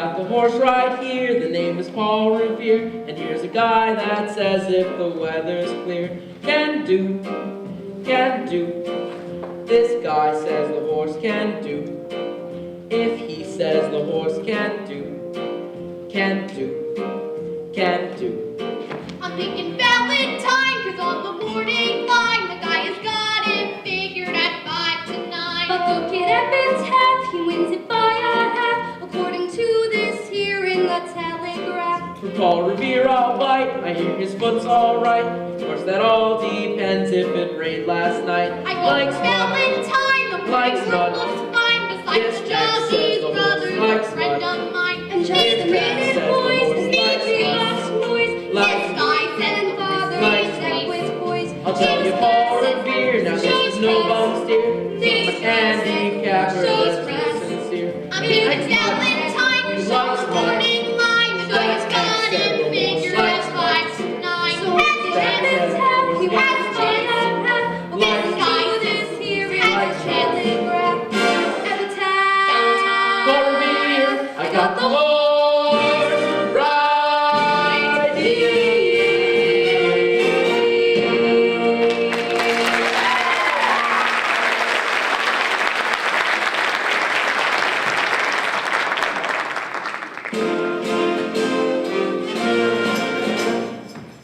got the horse right here, the name is Paul Revere, and here's a guy that says if the weather's clear, can do, can do. This guy says the horse can do. If he says the horse can do, can do, can do. I'm thinking Valentine, 'cause on the morning line, the guy has got it figured at 5 to 9. But look at Evan's half, he wins it by a half, according to this here in the Telegraph. For Paul Revere I'll bite, I hear his foot's all right. Of course that all depends if it rained last night. I think Valentine, the likes morning mud. work looks fine, besides This the Jack jockey's says the horse brother, a likes friend mud. of mine. And just If a Jack minute, says the boys, horse the likes DJ mud. box noise. Likes This guy says the Father, likes is that with boys. I'll tell you Paul Revere, now this is no bum steer. These I'm a handicapper shows that's friends. sincere. I'm thinking Valentine, who's on the morning line, the guy has got it figured at 5 to 9. So Has a Evan's chance. half, he Has wins a by chance. half, This according guy to this here in has the a chance. Telegraph. Paul Revere, I got the horse right here.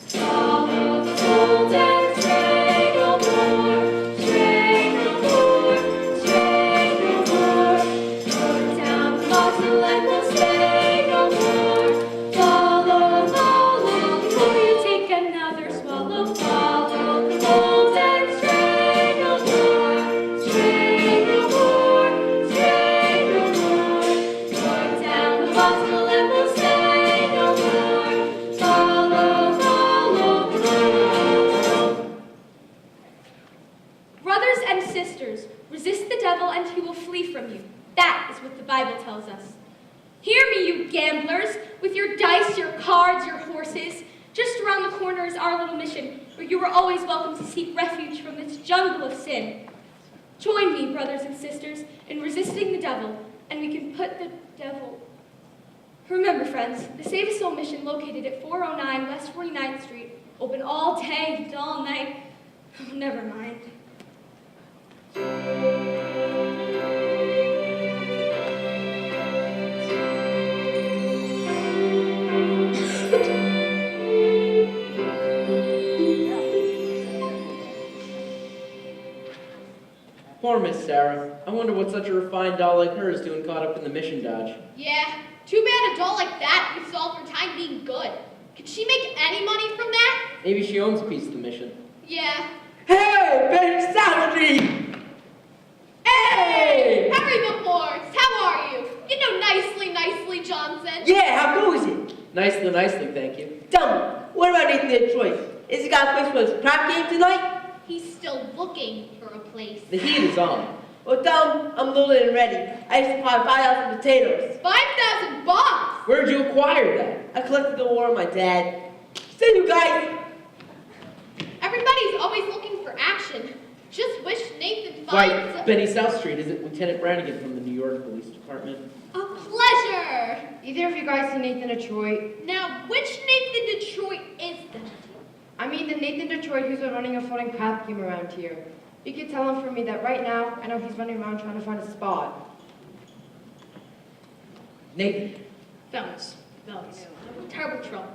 Follow the fold and stray no more, stray no more, stray no more. Put down the muzzle and we'll stay no more. Follow, follow, before you take another swallow. Follow the fold and stray no more, stray no more, stray no more. Put down the muzzle and we'll stay no more. Follow, follow, follow. Brothers and sisters, resist the devil and he will flee from you. That is what the Bible tells us. Hear me, you gamblers, with your dice, your cards, your horses. Just around the corner is our little mission, where you are always welcome to seek refuge from this jungle of sin. Join me, brothers and sisters, in resisting the devil, and we can put the devil. Remember, friends, the Save a Soul mission located at 409 West 49th Street, open all day and all night. Oh, never mind. Poor Miss Sarah. I wonder what such a refined doll like her is doing caught up in the mission dodge. Yeah, too bad a doll like that wastes all her time being good. Could she make any money from that? Maybe she owns a piece of the mission. Yeah. Hey, Ben Salary! Hey! Harry the Horse, how are you? You know, nicely, Johnson. Yeah, how goes it? Nicely, thank you. Tell me, what about Nathan Detroit? Is he got a place for his crap game tonight? He's still looking for a place. The heat is on. Well, tell him I'm loaded and ready. I used to buy 5,000 potatoes. 5,000 bucks! Where'd you acquire that? I collected the war of my dad. See you guys. Everybody's always looking for action. Just wish Nathan finds Right, Benny South Street. Is it Lieutenant Brannigan from the New York Police Department? a pleasure. Either of you guys see Nathan Detroit? Now, which Nathan Detroit is that? I mean the Nathan Detroit who's been running a floating crap game around here. You could tell him for me that right now, I know he's running around trying to find a spot. Nathan. Fellas, I'm in terrible trouble.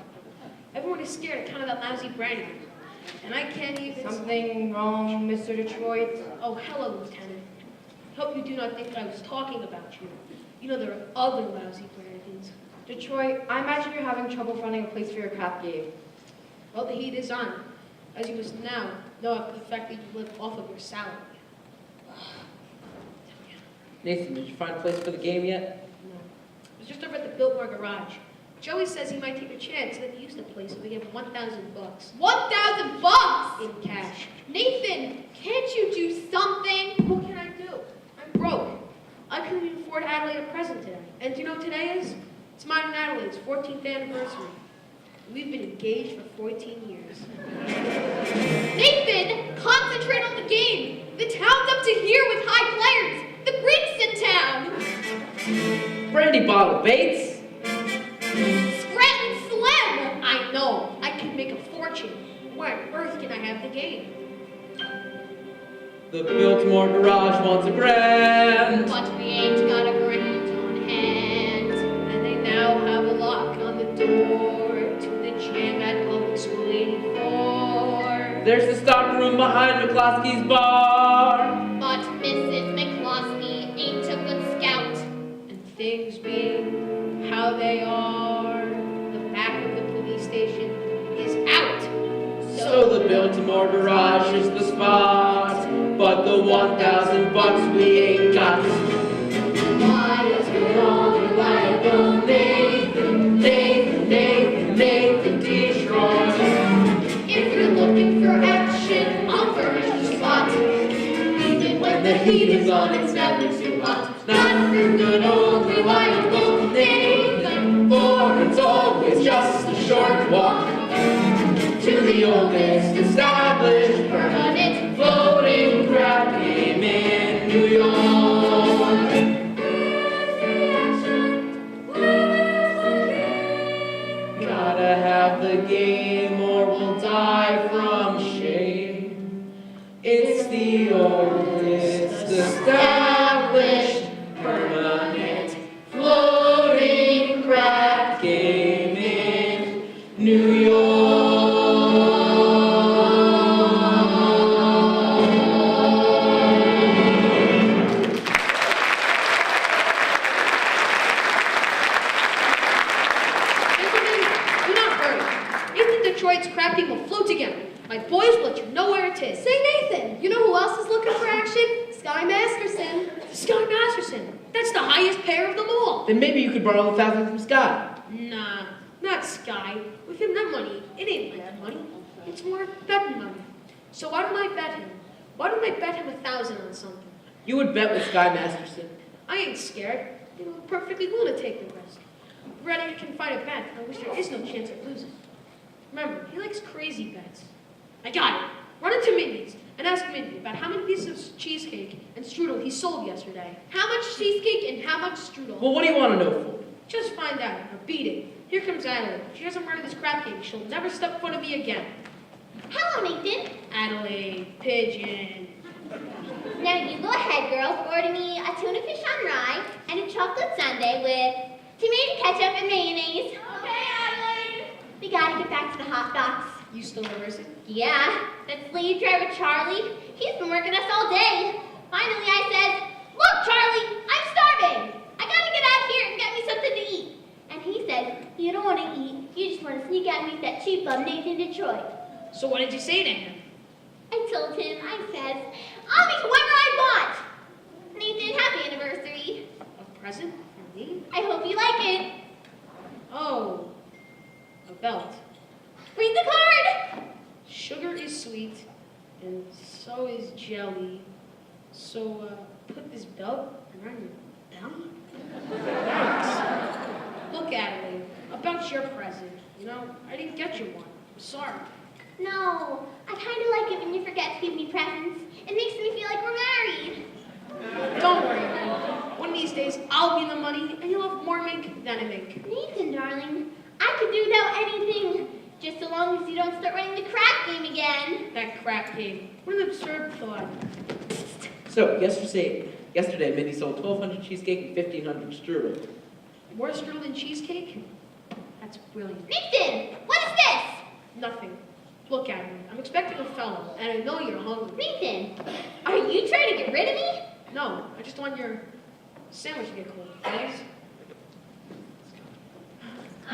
Everyone is scared of kind of that lousy Brannigan. And I can't even... Something wrong, Mr. Detroit? Oh, hello, Lieutenant. Hope you do not think I was talking about you. You know there are other lousy Brannigans. Detroit, I imagine you're having trouble finding a place for your crap game. Well, the heat is on. As you must now know of the fact that you live off of your salary. Nathan, did you find a place for the game yet? No. It was just over at the Biltmore garage. Joey says he might take a chance that he used the place if we give him 1,000 bucks 1,000 bucks! in cash. Nathan, can't you do something? What can I do? I'm broke. I couldn't even afford Adelaide a present today. And do you know what today is? It's mine and Adelaide's 14th anniversary. We've been engaged for 14 years. Nathan, concentrate on the game. The town's up to here with high players. The Greek's in town. Brandy bottle, Bates. I have the game. The Biltmore Garage wants a grant. But we ain't got a grant on hand. And they now have a lock on the door to the gym at Public School 84. There's the stock room behind McCloskey's bar. But Mrs. McCloskey ain't a good scout. And things being how they are, the back of the police station is out. So the Biltmore Garage is the spot. But the 1,000 bucks we ain't got. Why is it all reliable? Nathan, Nathan, Nathan, Nathan Detroit. If you're looking for action, I'll furnish the spot. Even when the heat is on, it's never too hot. Not for good old reliable Nathan, for it's always just a short walk to the oldest established Permanent floating crab game in New York. Gotta have the game or we'll die from shame. It's the oldest established permanent floating crab game in New York. Gentlemen, do not worry. Nathan Detroit's crap team will float again. My boys will let you know where it is. Say, Nathan, you know who else is looking for action? Sky Masterson. Sky Masterson. That's the highest payer of them all. Then maybe you could borrow the 1,000 from Scott. Nah, not Sky. With him, that money, it ain't bad money. It's more betting money. So why don't I bet him? Why don't I bet him 1,000 on something? You would bet with Sky Masterson. I ain't scared. I'm perfectly willing to take the risk. Ready can fight a bet. I wish there is no chance of losing. Remember, he likes crazy bets. I got it. Run into Mindy's and ask Mindy about how many pieces of cheesecake and strudel he sold yesterday. How much cheesecake and how much strudel? Well, what do you want to know for? Just find out or beat it. Here comes Adelaide. If she doesn't murder this crab cake, she'll never step foot of me again. Hello, Nathan. Adelaide, pigeon. Now you go ahead, girls. Order me a tuna fish on rye and a chocolate sundae with tomato ketchup and mayonnaise. Okay, Adelaide. We gotta get back to the hot dogs. You still nervous? Yeah, that slave driver Charlie, he's been working us all day. Finally, I said, "Look, Charlie, I'm starving. I gotta get out here and get me something to eat." And he said, "You don't want to eat. You just want to sneak out and eat that cheap bum Nathan Detroit." So what did you say to him? I told him, I said, "I'll eat whatever I want." Nathan, happy anniversary. A present for me? I hope you like it. Oh, a belt. Read the card. Sugar is sweet, and so is jelly. So, put this belt around your belly? Thanks. Look, Adelaide, about your present. You know, I didn't get you one. I'm sorry. No, I kind of like it when you forget to give me presents. It makes me feel like we're married. Don't worry, man. One of these days, I'll be in the money, and you'll have more mink than a mink. Nathan, darling, I could do without anything, just so long as you don't start running the crap game again. That crap game. What an absurd thought. So, yesterday Mindy sold 1,200 cheesecake and 1,500 strudel. More strudel than cheesecake? That's brilliant. Nathan, what is this? Nothing. Look at me. I'm expecting a fellow, and I know you're hungry. Nathan, are you trying to get rid of me? No, I just want your sandwich to get cold. Please?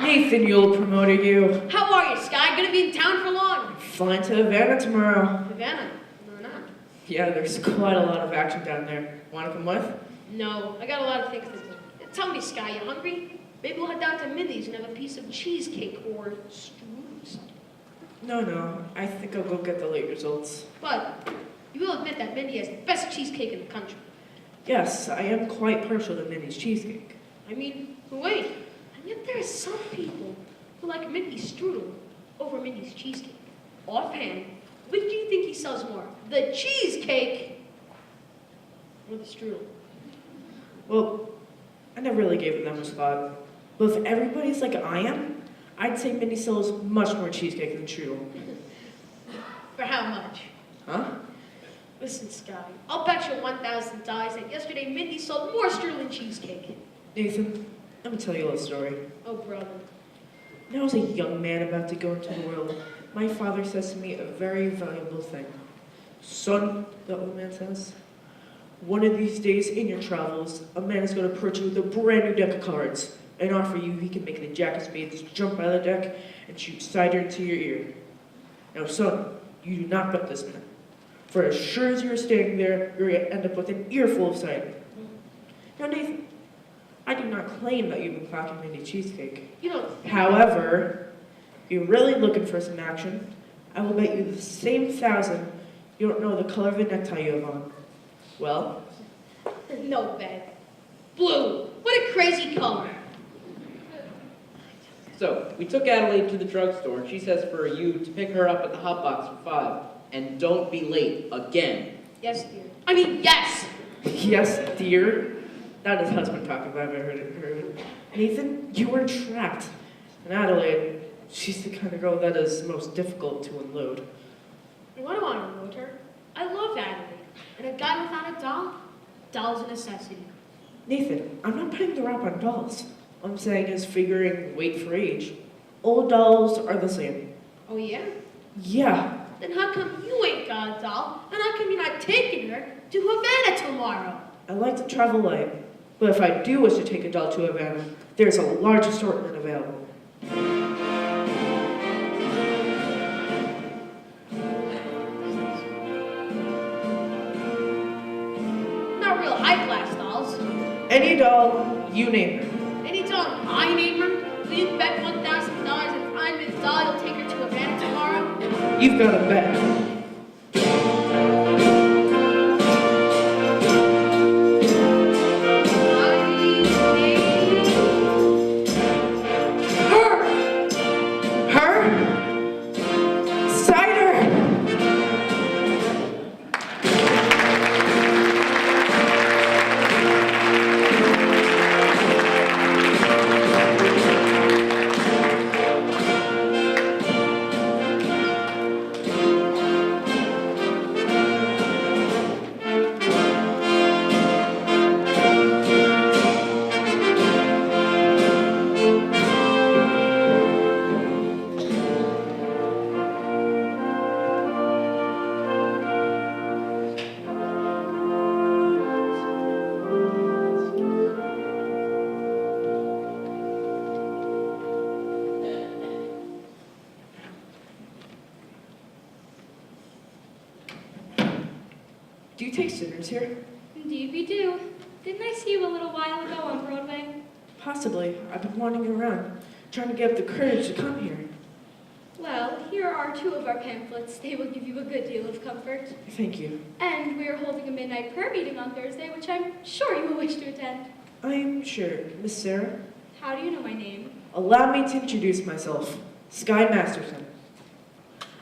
Nathan Yule promoted you. How are you, Sky? Gonna be in town for long? Flying to Havana tomorrow. Havana? No, not. Yeah, there's quite a lot of action down there. Want to come with? No, I got a lot of things to do. Tell me, Sky, you hungry? Maybe we'll head down to Mindy's and have a piece of cheesecake or strudel or something. No, I think I'll go get the late results. But you will admit that Mindy has the best cheesecake in the country. Yes, I am quite partial to Minnie's cheesecake. I mean, wait. And yet there are some people who like Mindy's strudel over Mindy's cheesecake. Offhand, which do you think he sells more? The cheesecake or the strudel? Well, I never really gave it that much thought. But if everybody's like I am, I'd say Minnie sells much more cheesecake than strudel. For how much? Huh? Listen, Scotty, I'll bet you $1,000 that yesterday Mindy sold more Sterling cheesecake. Nathan, let me tell you a little story. Oh, brother. When I was a young man about to go into the world, my father says to me a very valuable thing. Son, the old man says, one of these days in your travels, a man is going to approach you with a brand new deck of cards and offer you he can make the jack of spades jump out of the deck and shoot cider into your ear. Now, son, you do not bet this man. For as sure as you're standing there, you're going to end up with an earful of cider. Now, Nathan, I do not claim that you've been packing any cheesecake. You don't. However, if you're really looking for some action, I will bet you the same 1,000 you don't know the color of the necktie you have on. Well, No bet. Blue. What a crazy color. So, we took Adelaide to the drugstore, and she says for you to pick her up at the hot box for 5. And don't be late again. Yes, dear. I mean, yes. yes, dear. That is husband talk if I've ever heard it. Nathan, you were trapped. And Adelaide, she's the kind of girl that is most difficult to unload. Why do I want to unload her? I love Adelaide. And a guy without a doll's a necessity. Nathan, I'm not putting the rap on dolls. All I'm saying is figuring weight for age. Old dolls are the same. Oh, yeah? Yeah, Then how come you ain't got a doll? And how come you're not taking her to Havana tomorrow? I like to travel light. But if I do wish to take a doll to Havana, there's a large assortment available. Not real high-class dolls. Any doll, you name it. Any doll I name her? Will you bet $1,000 if I'm the doll you'll take her to Havana tomorrow? You've got a bet. Do you take sinners here? Indeed we do. Didn't I see you a little while ago on Broadway? Possibly. I've been wandering around, trying to get up the courage to come here. Well, here are 2 of our pamphlets. They will give you a good deal of comfort. Thank you. And we are holding a midnight prayer meeting on Thursday, which I'm sure you will wish to attend. I'm sure. Miss Sarah, How do you know my name? allow me to introduce myself. Sky Masterson.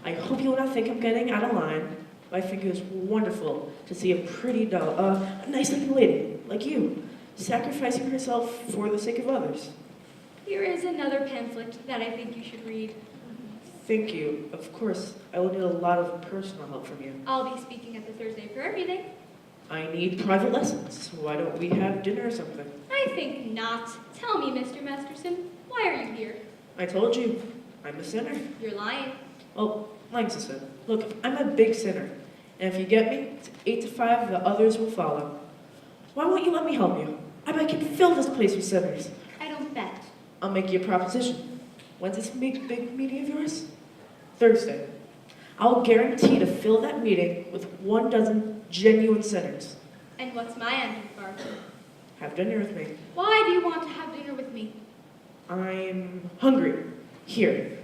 I hope you will not think I'm getting out of line, but I think it is wonderful to see a pretty doll, a nice-looking lady like you, sacrificing herself for the sake of others. Here is another pamphlet that I think you should read. Thank you. Of course, I will need a lot of personal help from you. I'll be speaking at the Thursday prayer meeting. I need private lessons. Why don't we have dinner or something? I think not. Tell me, Mr. Masterson, why are you here? I told you, I'm a sinner. You're lying. Well, like I said, look, I'm a big sinner. And if you get me, it's 8 to 5, the others will follow. Why won't you let me help you? I bet I can fill this place with sinners. I don't bet. I'll make you a proposition. When's this big meeting of yours? Thursday. I'll guarantee to fill that meeting with 12 genuine sinners. And what's my end of the bargain? Have dinner with me. Why do you want to have dinner with me? I'm hungry. Here.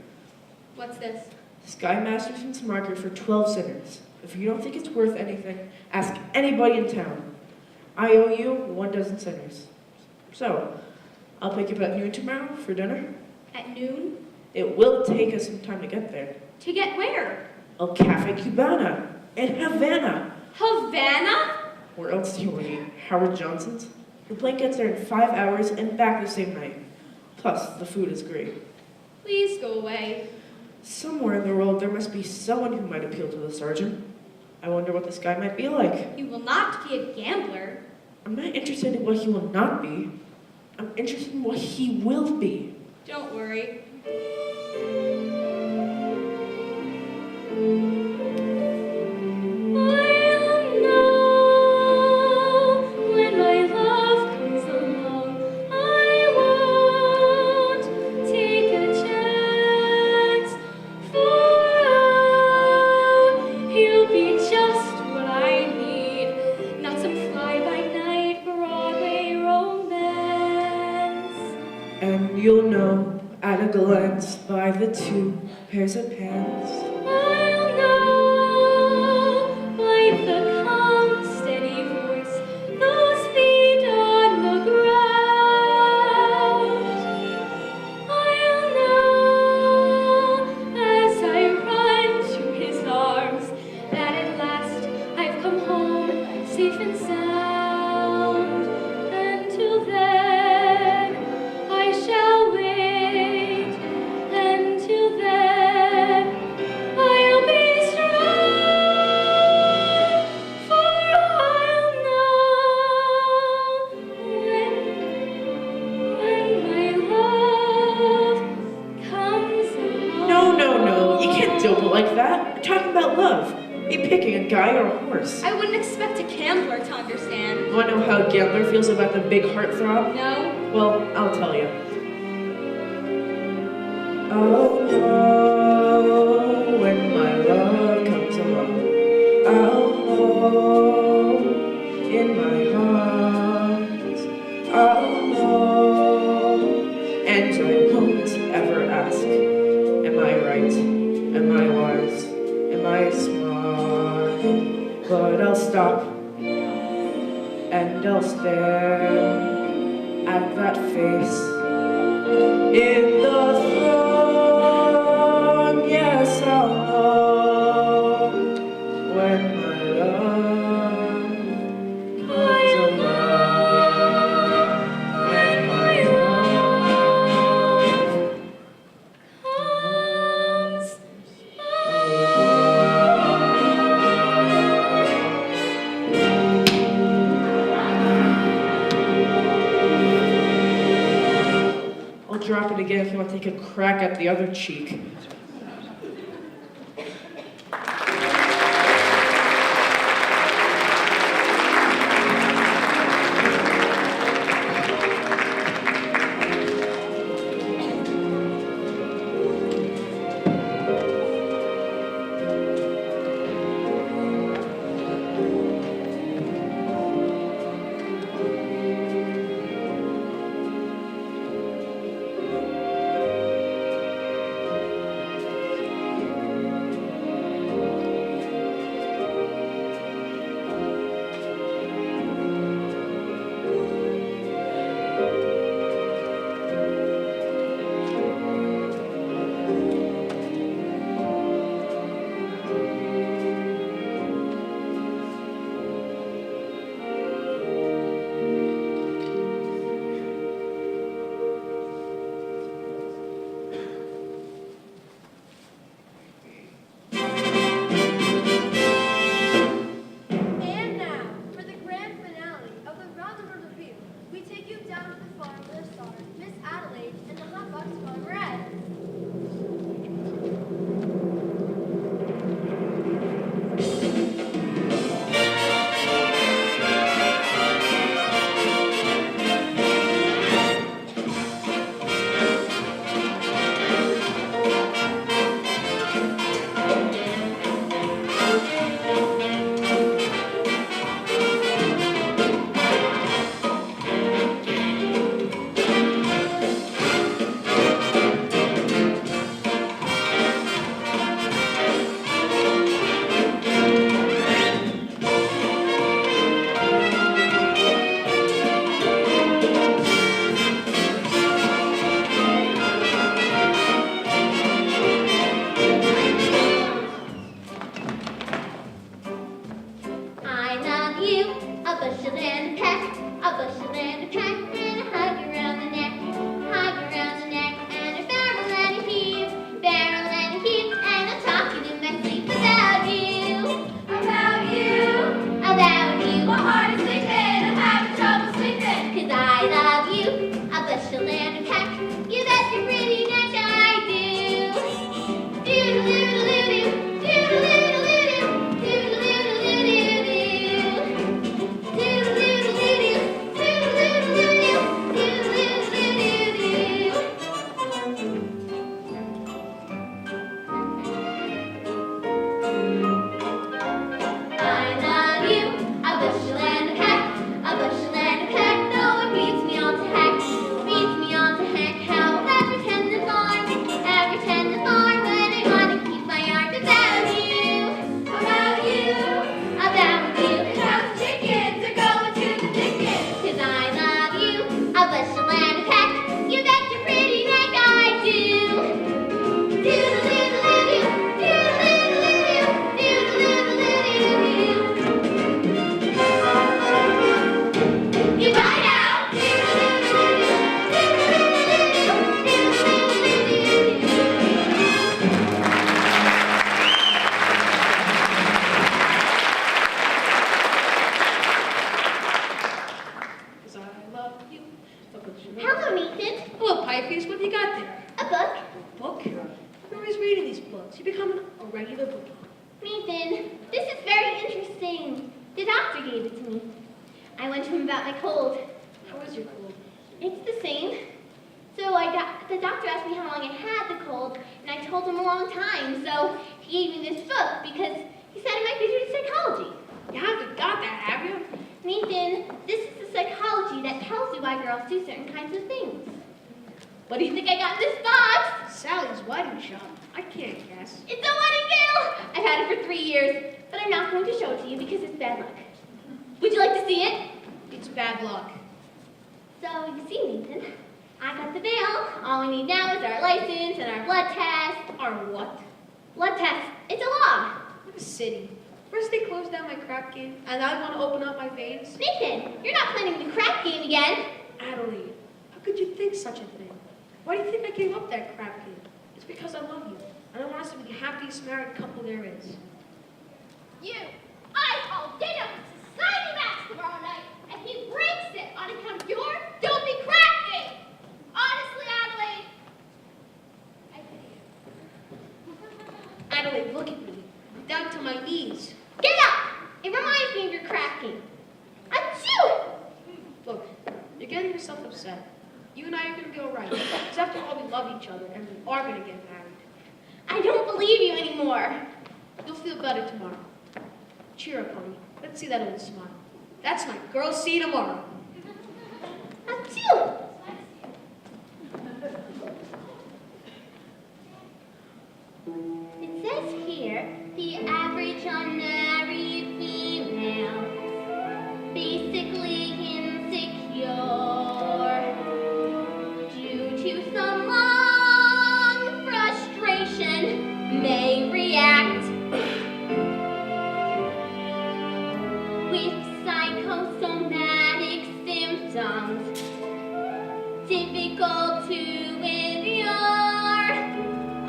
What's this? Sky Masterson's marker for 12 sinners. If you don't think it's worth anything, ask anybody in town. I owe you 12 sinners. So, I'll pick you up at noon tomorrow for dinner. At noon? It will take us some time to get there. To get where? El Cafe Cubana in Havana. Havana? Where else do you want to eat? Howard Johnson's? The plane gets there in 5 hours and back the same night. Plus, the food is great. Please go away. Somewhere in the world there must be someone who might appeal to the sergeant. I wonder what this guy might be like. He will not be a gambler. I'm not interested in what he will not be. I'm interested in what he will be. Don't worry. I'll know when my love comes along. I won't take a chance, for he'll be just what I need, not some fly-by-night Broadway romance. And you'll know at a glance by the 2 pairs of pants. I'll know by the calm, steady voice, those feet on the ground. I'll know as I run to his arms that at last I've come home safe and sound. Until then, I shall wait. Until then, I'll be strong, for I'll know when my love comes along. No, no, no. You can't dope it like that. We're talking about love. You picking a guy or a horse? I wouldn't expect a gambler to understand. Want to know how a gambler feels about the big heartthrob? No? Well, I'll tell you. I'll know when my love comes along. I'll know in my heart. I'll know, and I won't ever ask. Am I right? Am I wise? Am I smart? But I'll stop and I'll stare at that face in the throng. Yes, I'll know when my love comes along. When my love comes I'll drop it again if you want to take a crack at the other cheek. Nathan, this is very interesting. The doctor gave it to me. I went to him about my cold. How is your cold? It's the same. So the doctor asked me how long I had the cold, and I told him a long time. So he gave me this book because he said it might be due to psychology. You haven't got that, have you? Nathan, this is the psychology that tells you why girls do certain kinds of things. What do you think I got in this box? Sally's wedding shop. I can't guess. It's a wedding veil! I've had it for 3 years, but I'm not going to show it to you because it's bad luck. Would you like to see it? It's bad luck. So, you see, Nathan, I got the veil. All we need now is our license and our blood test. Or what? Blood test. It's a law. What a city. First they closed down my crap game, and now they want to open up my veins. Nathan, you're not playing the crap game again. Adelaide, how could you think such a thing? Why do you think I gave up that crap game? It's because I love you, and I want us to be the happiest married couple there is. You, I call dinner with Society Max tomorrow night, and he breaks it on account of your dopey crap game. Honestly, Adelaide, I pity you. Adelaide, look at me. I'm down to my knees. Get up! It reminds me of your crap game. Achoo! Look, you're getting yourself upset. You and I are going to be all right. Because after all, we love each other, and we are going to get married. I don't believe you anymore. You'll feel better tomorrow. Cheer up, honey. Let's see that old smile. That's my girl. See you tomorrow. Achoo! It says here, the average unmarried female, basically insecure, due to some long frustration, may react with psychosomatic symptoms, difficult to endure,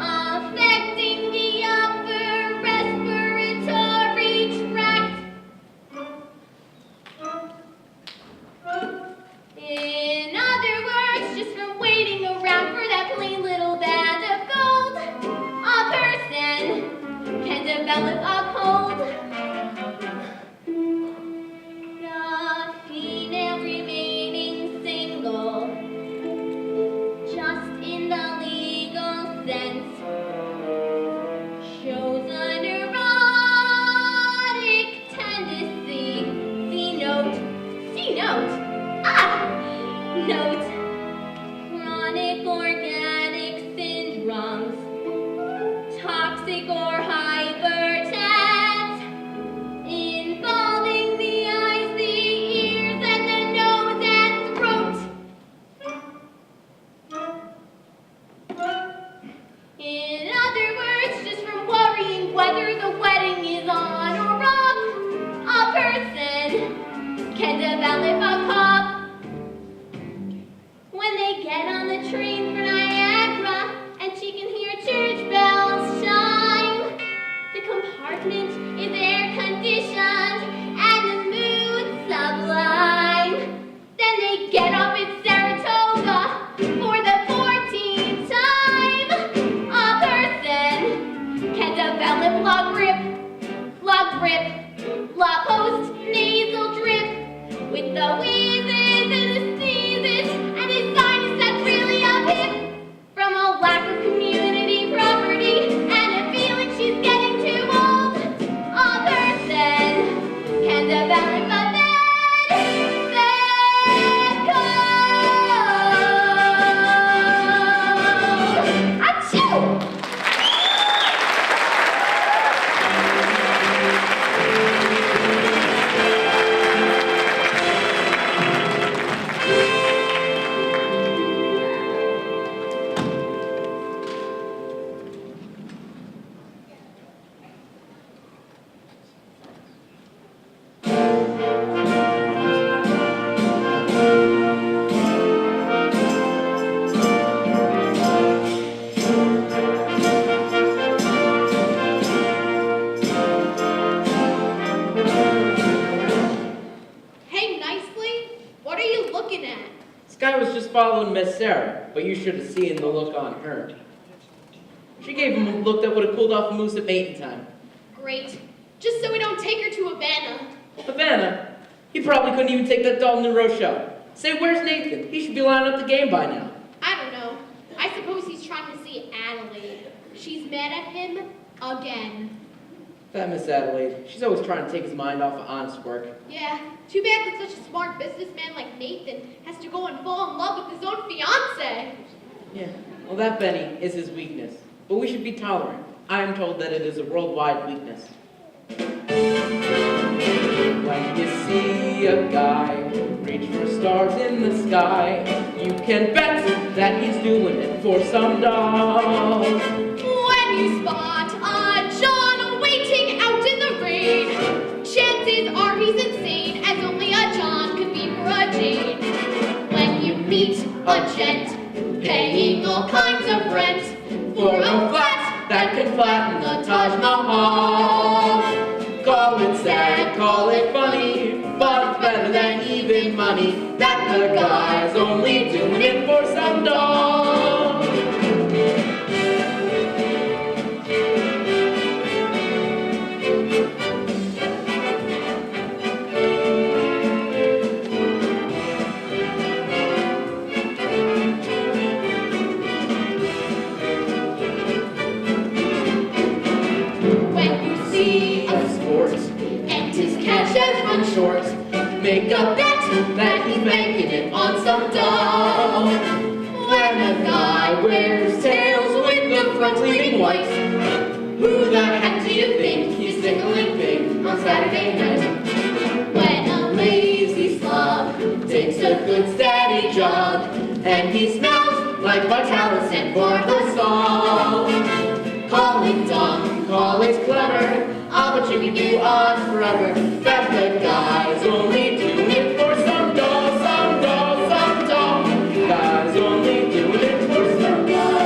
affecting the upper respiratory tract. In other words, just from waiting around for that plain little band of gold, a person can develop a cold. The female remaining single, just in the legal sense, shows a neurotic tendency. C note. Note. Chronic organic syndromes, toxic or hypertense, involving the eyes, the ears, and the nose and throat. In other words, just from worrying whether the wedding is on or off, a person can develop a cough. When they get on the train for Niagara and she can hear church bells chime, the compartment is air conditioned and the mood sublime. Then they get off at Saratoga for the 14th time. A person can develop log grip, log post nasal drip with the wheezes and the sneezes and his sinus that's really up hip from a lack of community property and a feeling she's getting too old. A person can develop a bad cold. Achoo! Hey, Nicely, what are you looking at? This guy was just following Miss Sarah, but you should have seen the look on her. She gave him a look that would have cooled off a moose at mating time. great. Just so we don't take her to Havana. Havana? He probably couldn't even take that Dalton and Rochelle. Say, where's Nathan? He should be lining up the game by now. I don't know. I suppose he's trying to see Adelaide. She's mad at him again. That Miss Adelaide, she's always trying to take his mind off of honest work. Yeah, too bad that such a smart businessman like Nathan has to go and fall in love with his own fiancée. Yeah, well, that, Benny, is his weakness. But we should be tolerant. I am told that it is a worldwide weakness. When you see a guy reach for stars in the sky, you can bet that he's doing it for some doll. When you spot a John waiting out in the rain, chances are he's insane, as only a John could be for a Jane. When you meet a gent paying all kinds of rent for a flat that can flatten the Taj Mahal, call it sad, call it funny, but it's better than even money that the guy's only doing it for some doll. Short, make a bet that he's banking it on some doll. When a guy wears tails with the front leading white, who the heck do you think he's tickling big on Saturday night? When a lazy slob takes a good steady jog, and he smells like Vitalis and Barbasol. Call it dumb, call it clever, I'll bet you can do on forever that the guy's only doing it for some doll, some doll, some doll. The guy's only doing it for some doll.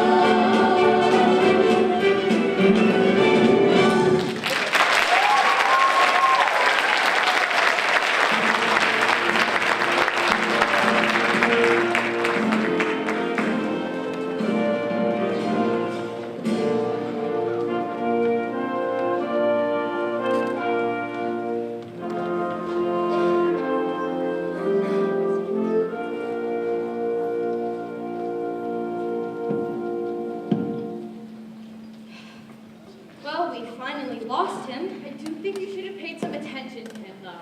Lost him. I do think you should have paid some attention to him, though.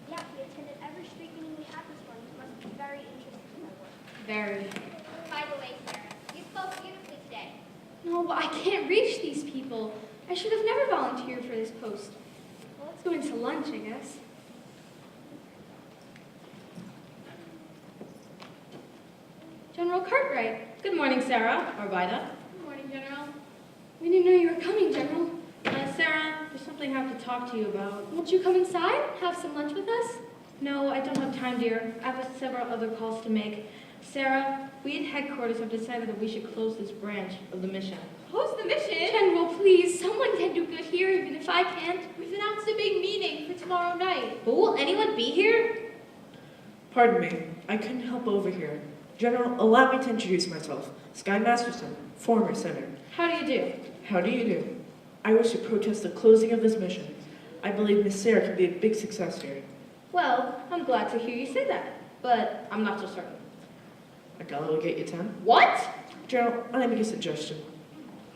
Yeah, he attended every street meeting we had this morning. He must be very interested in my work. Very. By the way, Sarah, you spoke beautifully today. No, but I can't reach these people. I should have never volunteered for this post. Well, let's go into lunch, I guess. General Cartwright. Good morning, Sarah. Or Vida. Good morning, General. We didn't know you were coming, General. Sarah, there's something I have to talk to you about. Won't you come inside? Have some lunch with us? No, I don't have time, dear. I have several other calls to make. Sarah, we at headquarters have decided that we should close this branch of the mission. Close the mission? General, please, someone can do good here, even if I can't. We've announced a big meeting for tomorrow night. But will anyone be here? Pardon me, I couldn't help over here. General, allow me to introduce myself. Sky Masterson, former senator. How do you do? How do you do? I wish to protest the closing of this mission. I believe Miss Sarah can be a big success here. Well, I'm glad to hear you say that, but I'm not so certain. A dollar will get you 10. What? General, I make a suggestion.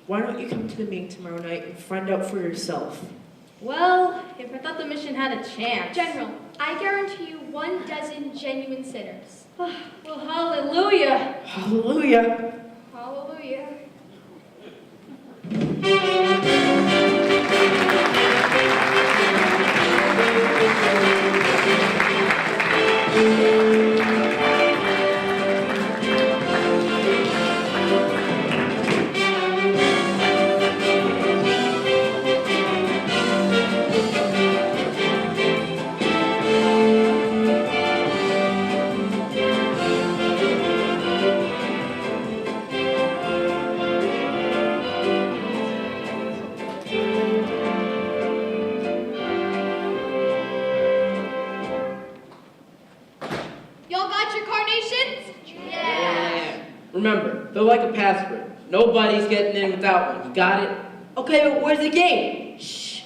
Why don't you come to the meeting tomorrow night and find out for yourself? Well, if I thought the mission had a chance. General, I guarantee you 12 genuine sinners. Well, hallelujah. Hallelujah! Hallelujah. Remember, they're like a password. Nobody's getting in without one. You got it? Okay, but where's the game? Shh.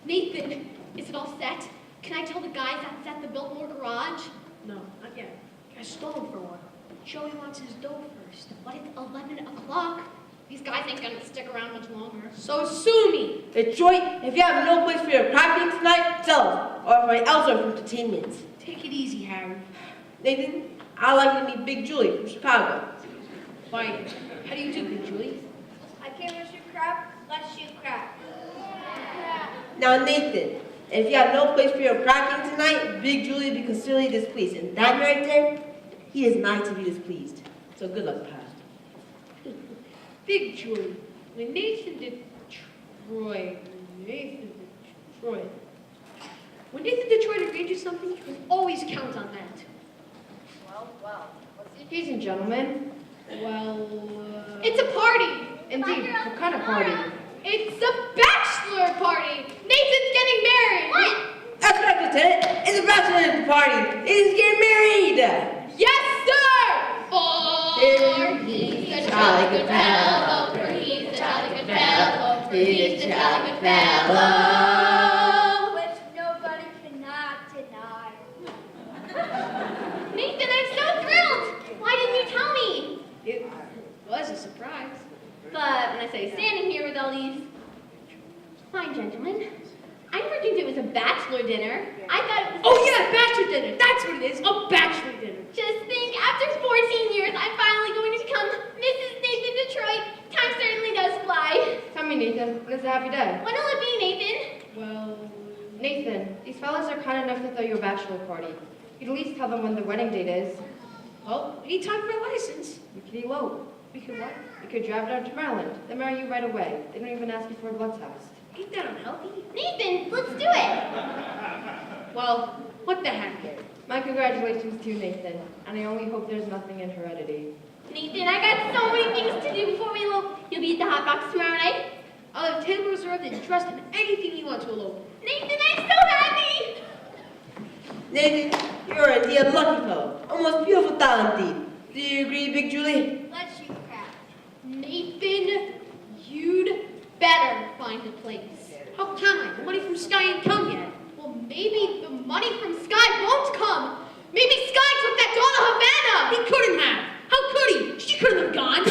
Nathan, is it all set? Can I tell the guys that's at the Biltmore garage? No, not yet. I stole him for a while. Joey wants his dough first. But it's 11 o'clock. These guys ain't gonna stick around much longer. So sue me. Detroit, if you have no place for your cracking tonight, tell us, or if I else are from entertainment. Take it easy, Harry. Nathan, I'd like you to meet Big Julie from Chicago. Fine. How do you do, Big Julie? I came to shoot crap, let's shoot crap. Now, Nathan, if you have no place for your cracking tonight, Big Julie will be considerably displeased. And that right there, he is not to be displeased. So good luck, pal. Big Julie. When Nathan Detroit. When Nathan Detroit arranges something, you can always count on that. Ladies and gentlemen, It's a party. indeed, what kind of party? It's a bachelor party. Nathan's getting married. What? That's right, Lieutenant. It's a bachelor party. It is getting married. Yes, sir. For he's a jolly good fellow. For he's a jolly good fellow. For he's a jolly good fellow. Which nobody cannot deny. Nathan, I'm so thrilled. Why didn't you tell me? It was a surprise. But when I say standing here with all these fine gentlemen, I never dreamed it was a bachelor dinner. I thought it was. Oh yeah, bachelor dinner. That's what it is. A bachelor dinner. Just think, after 14 years, I'm finally going to become Mrs. Nathan Detroit. Time certainly does fly. Tell me, Nathan, when is a happy day? When will it be, Nathan? Nathan, these fellas are kind enough to throw you a bachelor party. You'd at least tell them when the wedding date is. Well, we need time for a license. We could elope. We can what? We could drive down to Maryland. They'll marry you right away. They don't even ask you for a blood test. Ain't that unhealthy? Nathan, let's do it. Well, what the heck? My congratulations to you, Nathan. And I only hope there's nothing in heredity. Nathan, I got so many things to do before we elope. You'll be at the hot box tomorrow night? I'll have table reserved and dressed in anything you want to elope. Nathan, I'm so happy. Nathan, you're indeed a lucky fellow. A most beautiful thou indeed. Do you agree, Big Julie? Let's shoot crap. Nathan, you'd better find a place. How can I? The money from Sky ain't come yet. Well, maybe the money from Sky won't come. Maybe Sky took that doll to Havana. He couldn't have. How could he? She couldn't have gone.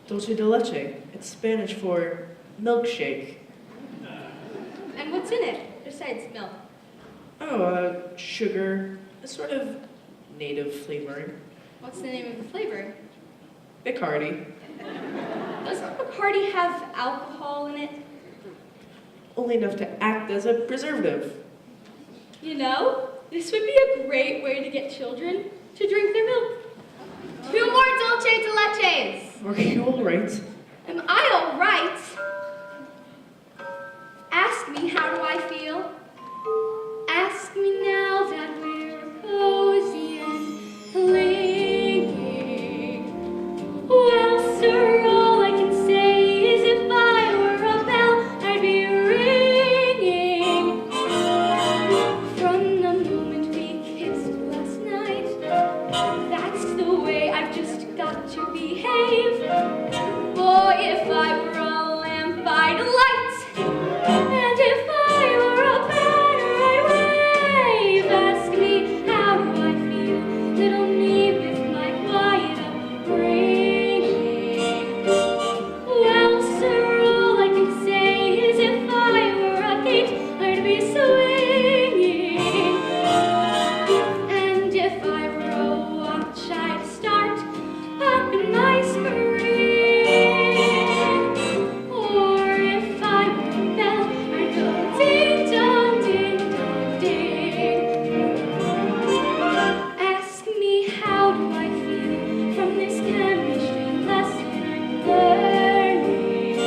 Dulce de leche. It's Spanish for milkshake. And what's in it, besides milk? Oh, sugar, a sort of native flavoring. What's the name of the flavor? Bacardi. Doesn't Bacardi have alcohol in it? Only enough to act as a preservative. You know, this would be a great way to get children to drink their milk. 2 more dulce de leches. Are you all right? Am I all right? Ask me, how do I feel? Ask me now that we're cozy and clinging. Well, sir, all I can say is if I were a bell, I'd be ringing. From the moment we kissed last night, that's the way I've just got to behave. Boy, if I were a lamp, I'd light. And if I were a banner, I'd wave. Ask me, how do I feel? Little me with my quiet upbringing. Well, sir, all I can say is if I were a gate, I'd be swinging. And if I were a watch, I'd start up in my spring. Or if I were a bell, I'd go ding dong, ding dong, ding. Ask me, how do I feel from this chemistry lesson I'm learning?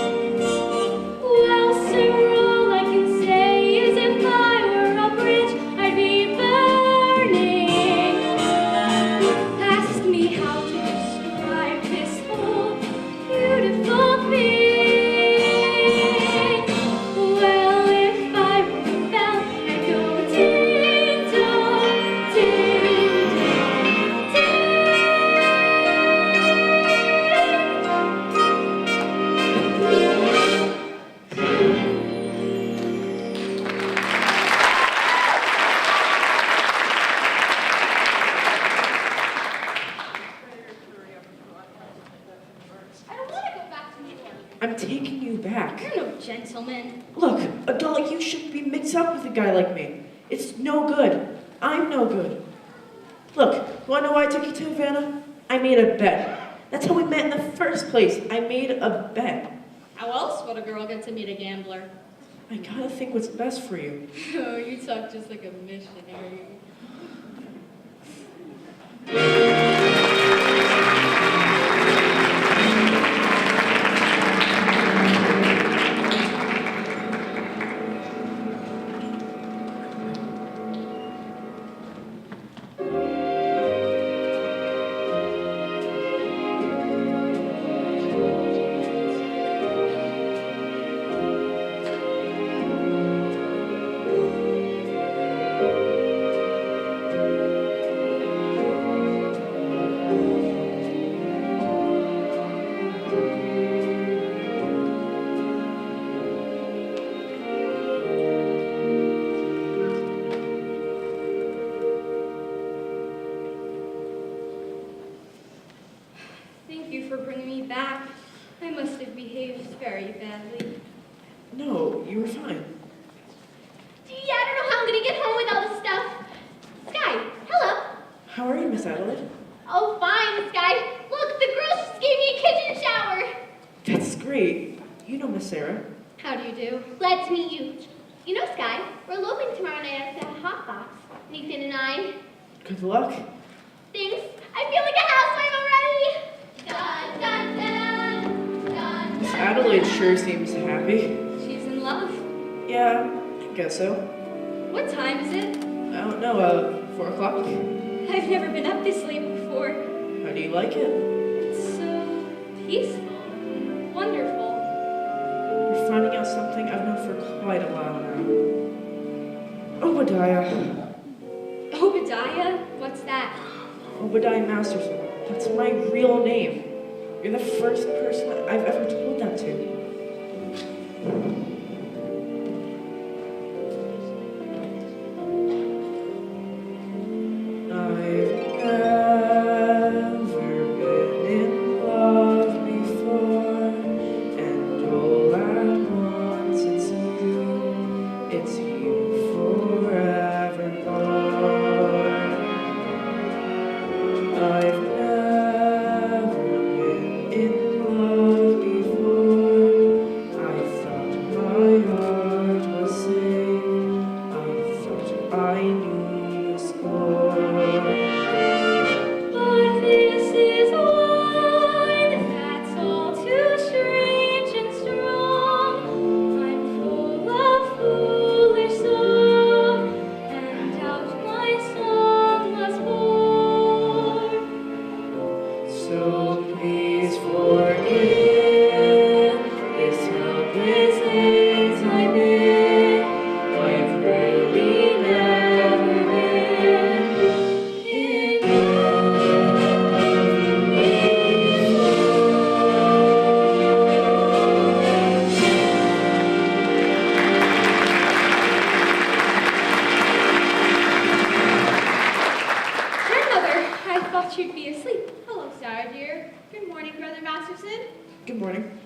Well, sir, all I can say is if I were a bridge, I'd be burning. Ask me how to describe this whole beautiful thing. Well, if I were a bell, I'd go ding dong, ding dong, I don't want to go back to New York. I'm taking you back. You're no gentleman. Look, a doll like you shouldn't be mixed up with a guy like me. It's no good. I'm no good. Look, wanna know why I took you to Havana? I made a bet. That's how we met in the first place. I made a bet. How else would a girl get to meet a gambler? I gotta think what's best for you. Oh, you talk just like a missionary. Thank you for bringing me back. I must have behaved very badly. No, you were fine. Gee, I don't know how I'm going to get home with all this stuff. Sky, hello. How are you, Miss Adelaide? Oh, fine, Sky. Look, the girls just gave me a kitchen shower. That's great. You know Miss Sarah. How do you do? Let's meet you. You know, Sky, we're eloping tomorrow night at the Hot Box. Nathan and I. Good luck. Thanks. I feel like a housewife already. Dun, dun, dun, dun, Miss dun. Adelaide sure seems happy. She's in love. Yeah, I guess so. What time is it? I don't know, 4 o'clock? I've never been up this late before. How do you like it? It's so peaceful, wonderful. You're finding out something I've known for quite a while now. Obadiah. Obadiah? What's that? Obadiah Masterson. That's my real name. You're the first person I've ever told that to. I've never been in love before. Masterson. Good morning.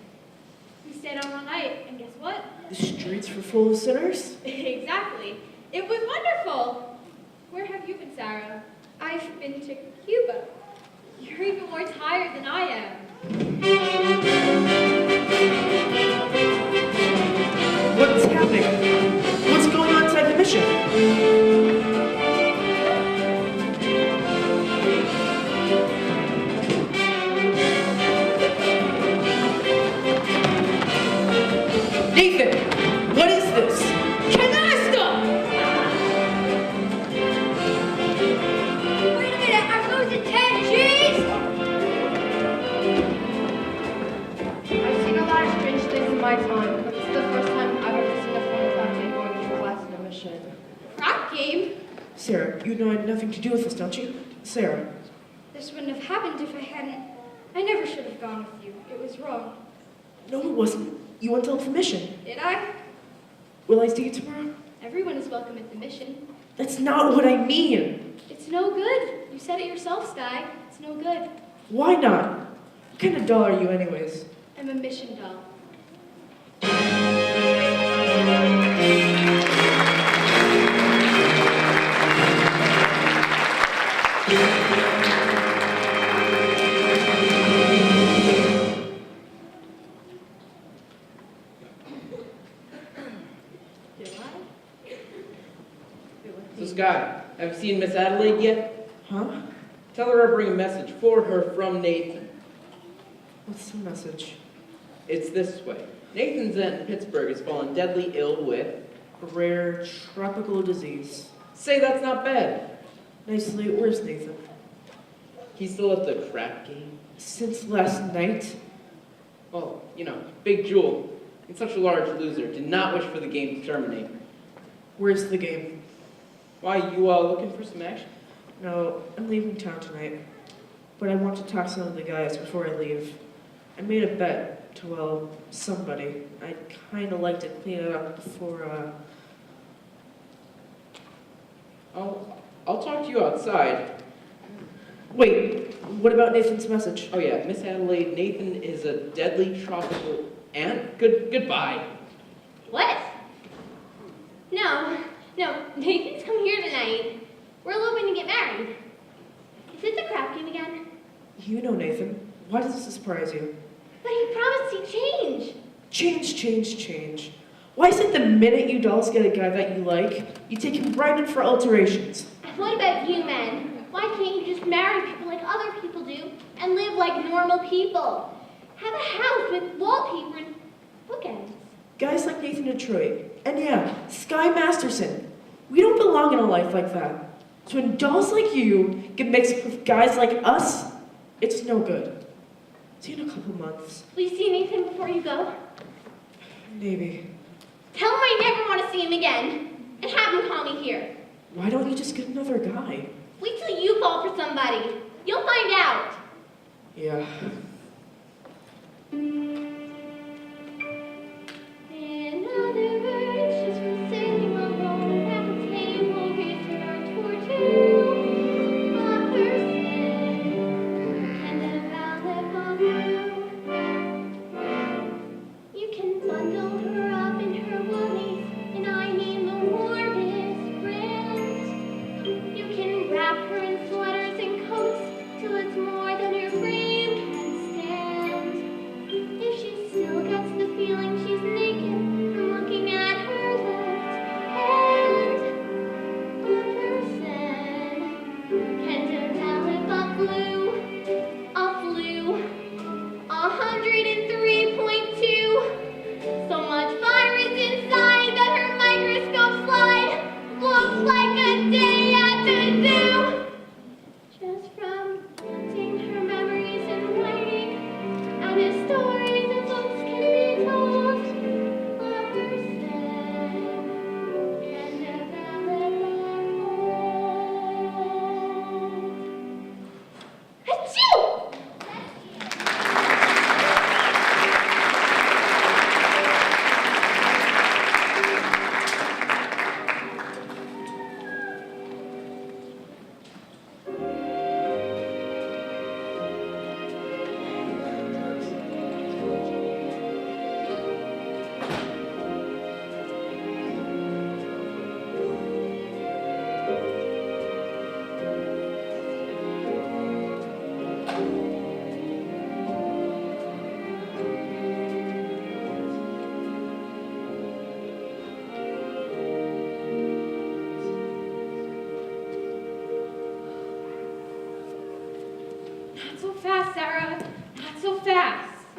We stayed on all night, and guess what? The streets were full of sinners? Exactly. It was wonderful. Where have you been, Sarah? I've been to Cuba. You're even more tired than I am. What's happening? What's going on inside the mission? Nathan, what is this? Canasta! Wait a minute, I'm losing 10 G's! I've seen a lot of strange things in my time, but this is the first time I've ever seen a phone crack game going to class in a mission. Crap game? Sarah, you know I had nothing to do with this, don't you? Sarah. This wouldn't have happened if I hadn't. I never should have gone with you. It was wrong. No, it wasn't. You went to the mission. Did I? Will I see you tomorrow? Everyone is welcome at the mission. That's not what I mean. It's no good. You said it yourself, Sky. It's no good. Why not? What kind of doll are you anyways? I'm a mission doll. So Sky, have you seen Miss Adelaide yet? Huh? Tell her I bring a message for her from Nathan. What's the message? It's this way. Nathan's in Pittsburgh has fallen deadly ill with. A rare tropical disease. Say that's not bad. Nicely, where's Nathan? He's still at the crap game. Since last night? Well, you know, Big Jewel, and such a large loser, did not wish for the game to terminate. Where's the game? Why, you looking for some action? No, I'm leaving town tonight. But I want to talk to some of the guys before I leave. I made a bet to, well, somebody. I'd kind of like to clean it up before, I'll talk to you outside. Wait, what about Nathan's message? Oh yeah, Miss Adelaide, Nathan is a deadly tropical ant. Goodbye. What? No, Nathan's come here tonight. We're hoping to get married. Is it the crap game again? You know Nathan. Why does this surprise you? But he promised he'd change. Change. Why is it the minute you dolls get a guy that you like, you take him right in for alterations? And what about you men? Why can't you just marry people like other people do and live like normal people? Have a house with wallpaper and bookends. Guys like Nathan Detroit, and yeah, Sky Masterson. We don't belong in a life like that. So when dolls like you get mixed up with guys like us, it's no good. See you in a couple months. Will you see Nathan before you go? Maybe. Tell him I never want to see him again. And have him call me here. Why don't you just get another guy? Wait till you fall for somebody. You'll find out. Yeah. In other words, just from sitting alone at the table, here's your torture. A person and a valuable you can bundle her up in her woolies, and I mean the warmest brand. You can wrap her in sweaters and coats till it's more than her frame can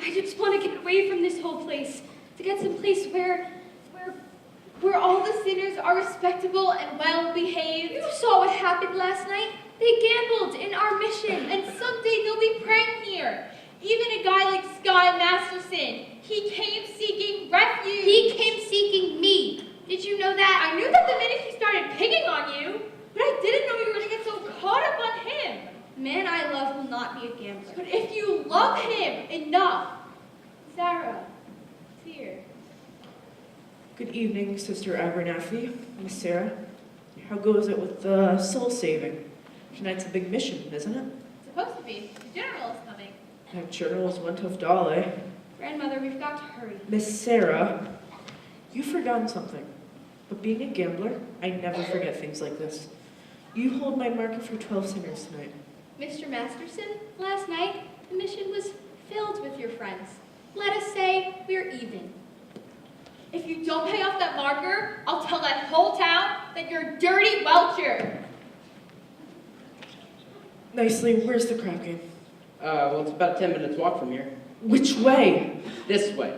I just want to get away from this whole place, to get someplace where all the sinners are respectable and well behaved. You saw what happened last night. They gambled in our mission, and someday they'll be praying here. Even a guy like Sky Masterson, he came seeking refuge. He came seeking me. Did you know that? I knew that the minute he started picking on you, but I didn't know you were going to get so caught up on him. The man I love will not be a gambler. But if you love him enough, Sarah, it's here. Good evening, Sister Abernathy, Miss Sarah. How goes it with the soul saving? Tonight's a big mission, isn't it? Supposed to be. The general is coming. That journal is one tough doll, eh? Grandmother, we've got to hurry. Miss Sarah, you've forgotten something. But being a gambler, I never forget things like this. You hold my marker for 12 sinners tonight. Mr. Masterson, last night, the mission was filled with your friends. Let us say we're even. If you don't pay off that marker, I'll tell that whole town that you're a dirty welcher. Nicely, where's the crap game? Well, it's about 10 minutes walk from here. Which way? This way.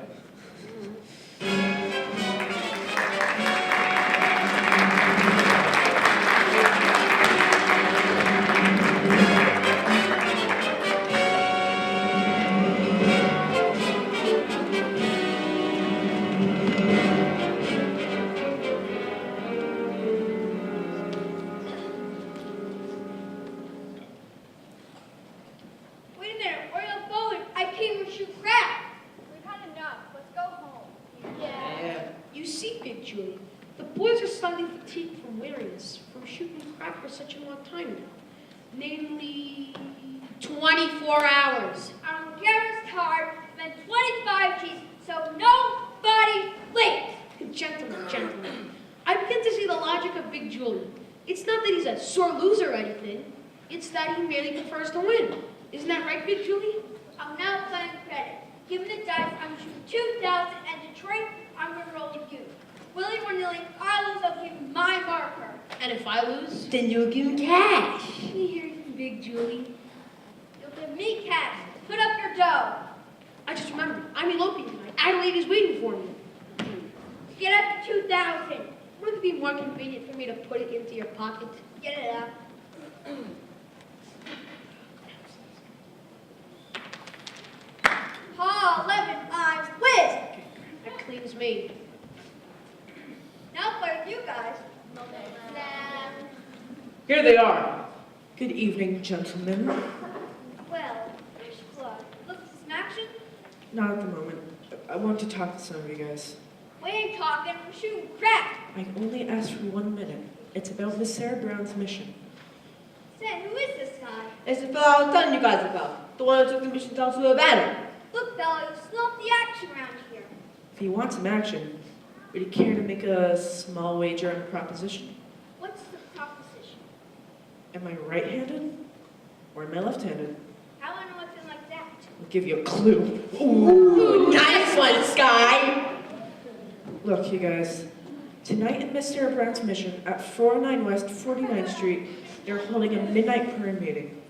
Wait a minute, where are you going? I came to shoot crap. We've had enough. Let's go home. Yeah. You see, Big Julie, the boys are slightly fatigued from weariness, from shooting crap for such a long time now. Namely, 24 hours. I'm Garrett's card, spent 25 G's, so nobody late. Gentlemen, I begin to see the logic of Big Julie. It's not that he's a sore loser or anything. It's that he merely prefers to win. Isn't that right, Big Julie? I'm now playing credit. Given the dice, I'm shooting 2,000, and Detroit, I'm going to roll a goose. Willie or nilly, I lose, I'll give him my marker. And if I lose? Then you'll give him cash. Let me hear you, Big Julie. You'll give me cash. Put up your dough. I just remembered, I'm eloping tonight. Adelaide is waiting for me. Get up to 2,000. Wouldn't it be more convenient for me to put it into your pocket? Get it up. Paul, 11 times, whiz. That cleans me. Now play with you guys. Sam. Here they are. Good evening, gentlemen. Well, there's blood. Look, is this an action? Not at the moment. I want to talk to some of you guys. We ain't talking, we're shooting crap. I only asked for 1 minute. It's about Miss Sarah Brown's mission. Sam, who is this guy? It's the fellow I was telling you guys about. The one who took the mission down to Havana. Look, fella, you snubbed the action around here. If you want some action, would you care to make a small wager on a proposition? What's the proposition? Am I right-handed or am I left-handed? How do I know anything like that? I'll give you a clue. Ooh, nice one, Sky. Look, you guys. Tonight in Miss Sarah Brown's mission at 409 West 49th Street, they're holding a midnight prayer meeting.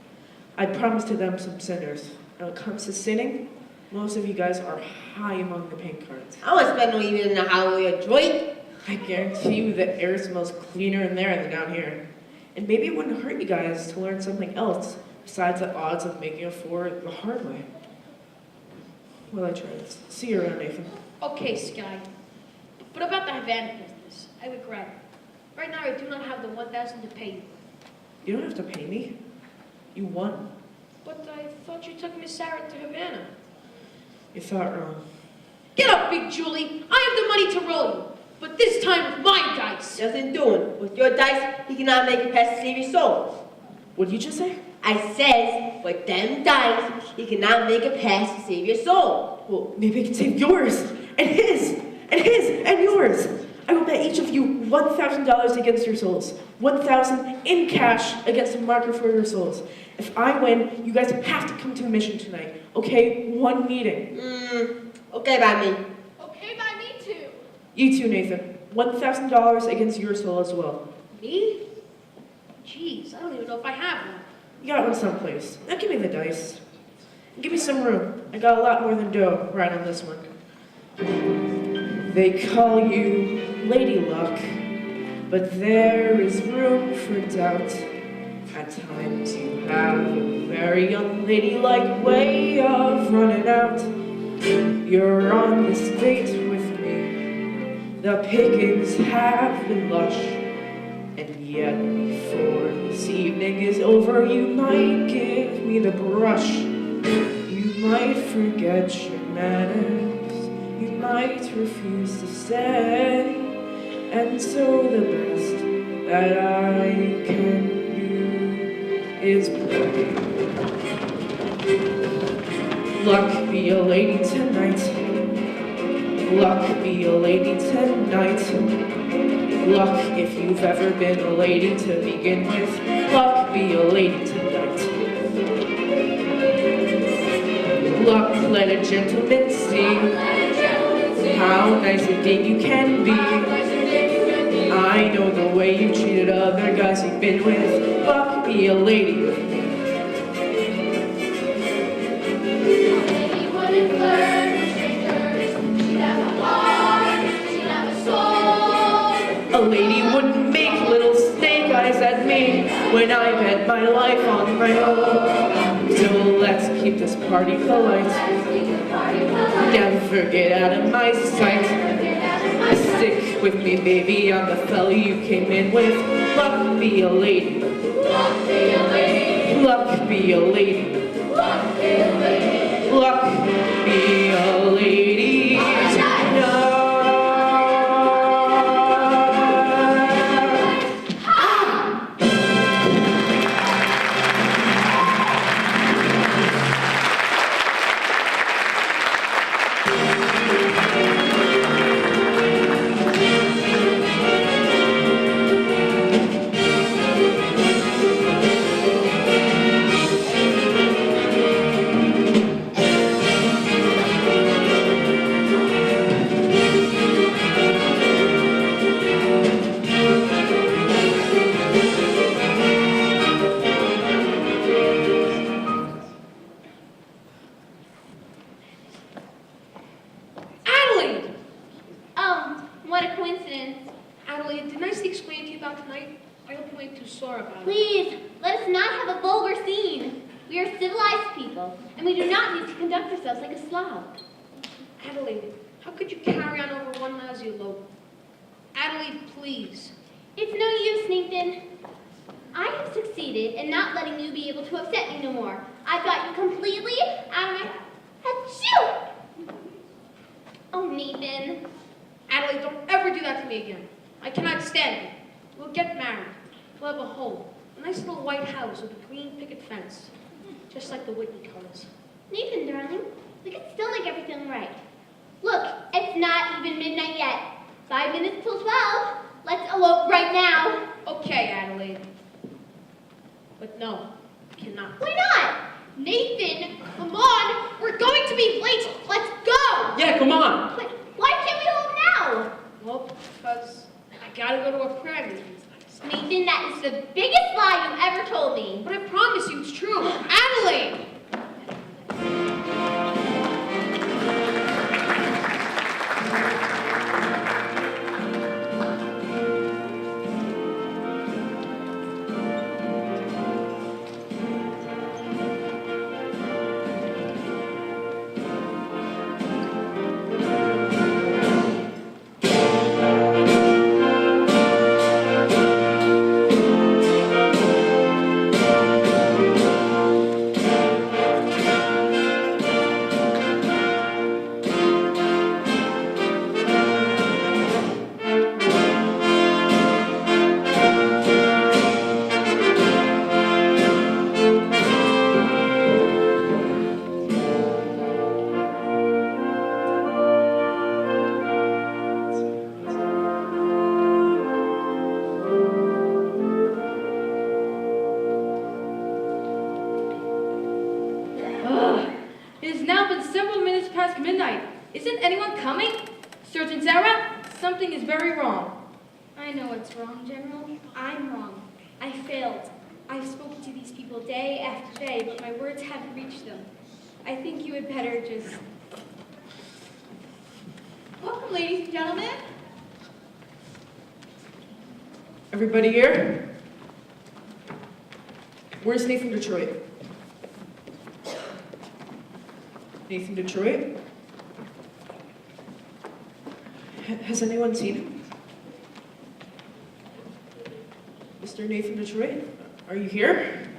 I promised to them some sinners. When it comes to sinning, most of you guys are high among the paint cards. I won't spend no evening in the highway of Detroit. I guarantee you the air smells cleaner in there than down here. And maybe it wouldn't hurt you guys to learn something else besides the odds of making it forward the hard way. Well, I tried. See you around, Nathan. Okay, Sky. But about the Havana business, I regret it. Right now, I do not have the 1,000 to pay you. You don't have to pay me. You won. But I thought you took Miss Sarah to Havana. You thought wrong. Get up, Big Julie. I have the money to roll you. But this time with my dice. Nothing doing. With your dice, he cannot make it past the Savior's soul. What did you just say? I says, with them dice, he cannot make it past the Savior's soul. Well, maybe I can save yours, and his, and yours. I will bet each of you $1,000 against your souls. 1,000 in cash against a marker for your souls. If I win, you guys have to come to a mission tonight. Okay? One meeting. Okay by me. Okay by me too. You too, Nathan. $1,000 against your soul as well. Me? Jeez, I don't even know if I have one. You got one someplace. Now give me the dice. Give me some room. I got a lot more than dough right on this one. They call you Lady Luck, but there is room for doubt. At times you have a very unladylike way of running out. You're on this date with me. The pickings have been lush, and yet before this evening is over, you might give me the brush. You might forget your manners. You might refuse to stay. And so the best that I can is play. Luck be a lady tonight. Luck be a lady tonight. Luck if you've ever been a lady to begin with. Luck be a lady tonight. Luck let a gentleman see how nice a date you can be. I know the way you treated other guys you've been with. Luck be a lady with me. A lady wouldn't flirt with strangers. She'd have a heart, she'd have a soul. A lady wouldn't make little snake eyes at me when I bet my life on my own. So let's keep this party polite. Never get out of my sight. Stick with me, baby, I'm the fella you came in with. Luck be a lady. Luck be a lady. Luck be a lady. Luck be a lady. Luck be a lady tonight. What a coincidence. Adelaide, didn't I explain to you about tonight? I hope you ain't too sore about it. Please, let us not have a vulgar scene. We are civilized people, and we do not need to conduct ourselves like a Slav. Adelaide, how could you carry on over one lousy load? Adelaide, please. It's no use, Nathan. I have succeeded in not letting you be able to upset me no more. I've got you completely out of my... Achoo! Oh, Nathan. Adelaide, don't ever do that to me again. I cannot stand it. We'll get married. We'll have a home. A nice little white house with a green picket fence. Just like the Whitney colors. Nathan, darling, we can still make everything right. Look, it's not even midnight yet. 5 minutes till 12. Let's elope right now. Okay, Adelaide. But no, I cannot. Why not? Nathan, come on. We're going to be late. Let's go. Yeah, come on. But why can't we elope now? Well, because I gotta go to a prayer meeting. Nathan, that is the biggest lie you ever told me. But I promise you it's true. Adelaide! It has now been several minutes past midnight. Isn't anyone coming? Sergeant Sarah, something is very wrong. I know what's wrong, General. I'm wrong. I failed. I've spoken to these people day after day, but my words haven't reached them. I think you had better just... Welcome, ladies and gentlemen. Everybody here? Where's Nathan Detroit? Nathan Detroit? Has anyone seen him? Mr. Nathan Detroit? Are you here?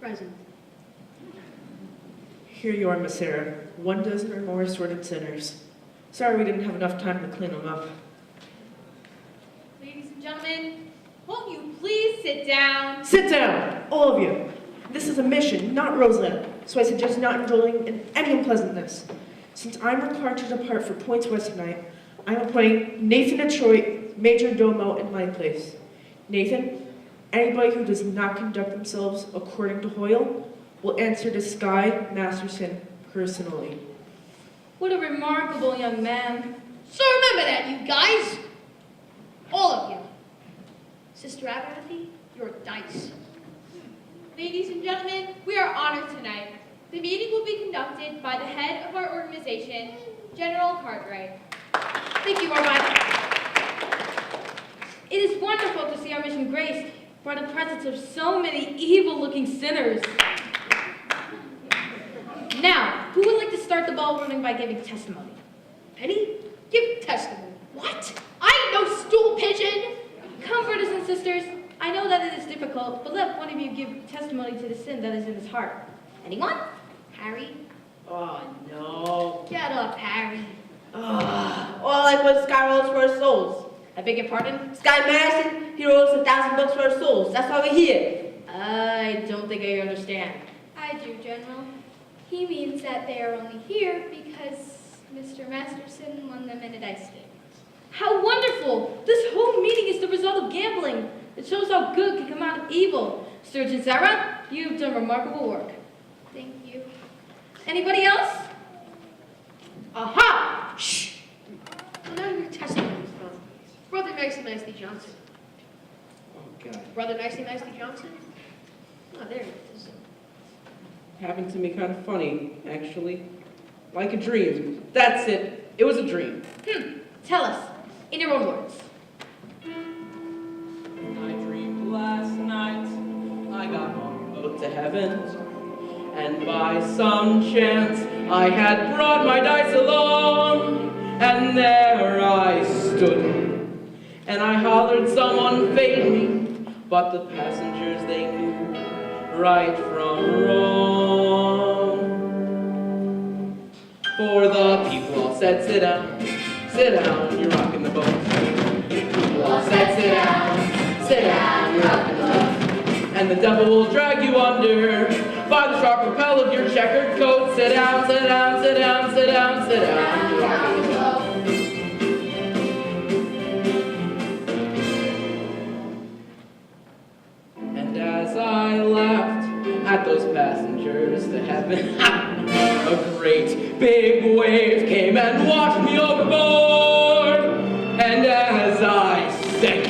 Present. Here you are, Miss Sarah. 1 dozen or more assorted sinners. Sorry we didn't have enough time to clean them up. Ladies and gentlemen, won't you please sit down? Sit down, all of you. This is a mission, not Roseland, so I suggest not indulging in any unpleasantness. Since I'm required to depart for Points West tonight, I'm appointing Nathan Detroit, Major Domo, in my place. Nathan, anybody who does not conduct themselves according to Hoyle will answer to Sky Masterson personally. What a remarkable young man. So remember that, you guys. All of you. Sister Abernathy, you're dice. Ladies and gentlemen, we are honored tonight. The meeting will be conducted by the head of our organization, General Cartwright. Thank you, Armand. It is wonderful to see our mission graced by the presence of so many evil-looking sinners. Now, who would like to start the ball rolling by giving testimony? Penny, give testimony. What? I ain't no stool pigeon. Come, brothers and sisters, I know that it is difficult, but let one of you give testimony to the sin that is in his heart. Anyone? Harry, Oh, no. get up, Harry. All I put Sky rolls for our souls. I beg your pardon? Sky Madison, he rolls 1,000 bucks for our souls. That's why we're here. I don't think I understand. I do, General. He means that they are only here because Mr. Masterson won them in a dice game. How wonderful! This whole meeting is the result of gambling. It shows how good can come out of evil. Surgeon Sarah, you've done remarkable work. Thank you. Anybody else? Aha! Shh! Well, now your testimony is done. Brother Nicey Johnson. Oh, God. Brother Nicey Johnson? Oh, there it is. Happened to me kind of funny, actually. Like a dream. That's it. It was a dream. Tell us, in your own words. I dreamed last night I got on a boat to heaven, and by some chance I had brought my dice along, and there I stood, and I hollered someone fade me, but the passengers they knew right from wrong. For the people all said, sit down, you're rocking the boat. People all said, sit down, you're rocking the boat. And the devil will drag you under by the sharp lapel of your checkered coat. Sit down, sit down, sit down, sit down, sit down, you're rocking the boat. And as I laughed at those passengers to heaven, a great big wave came and washed me overboard. And as I sank,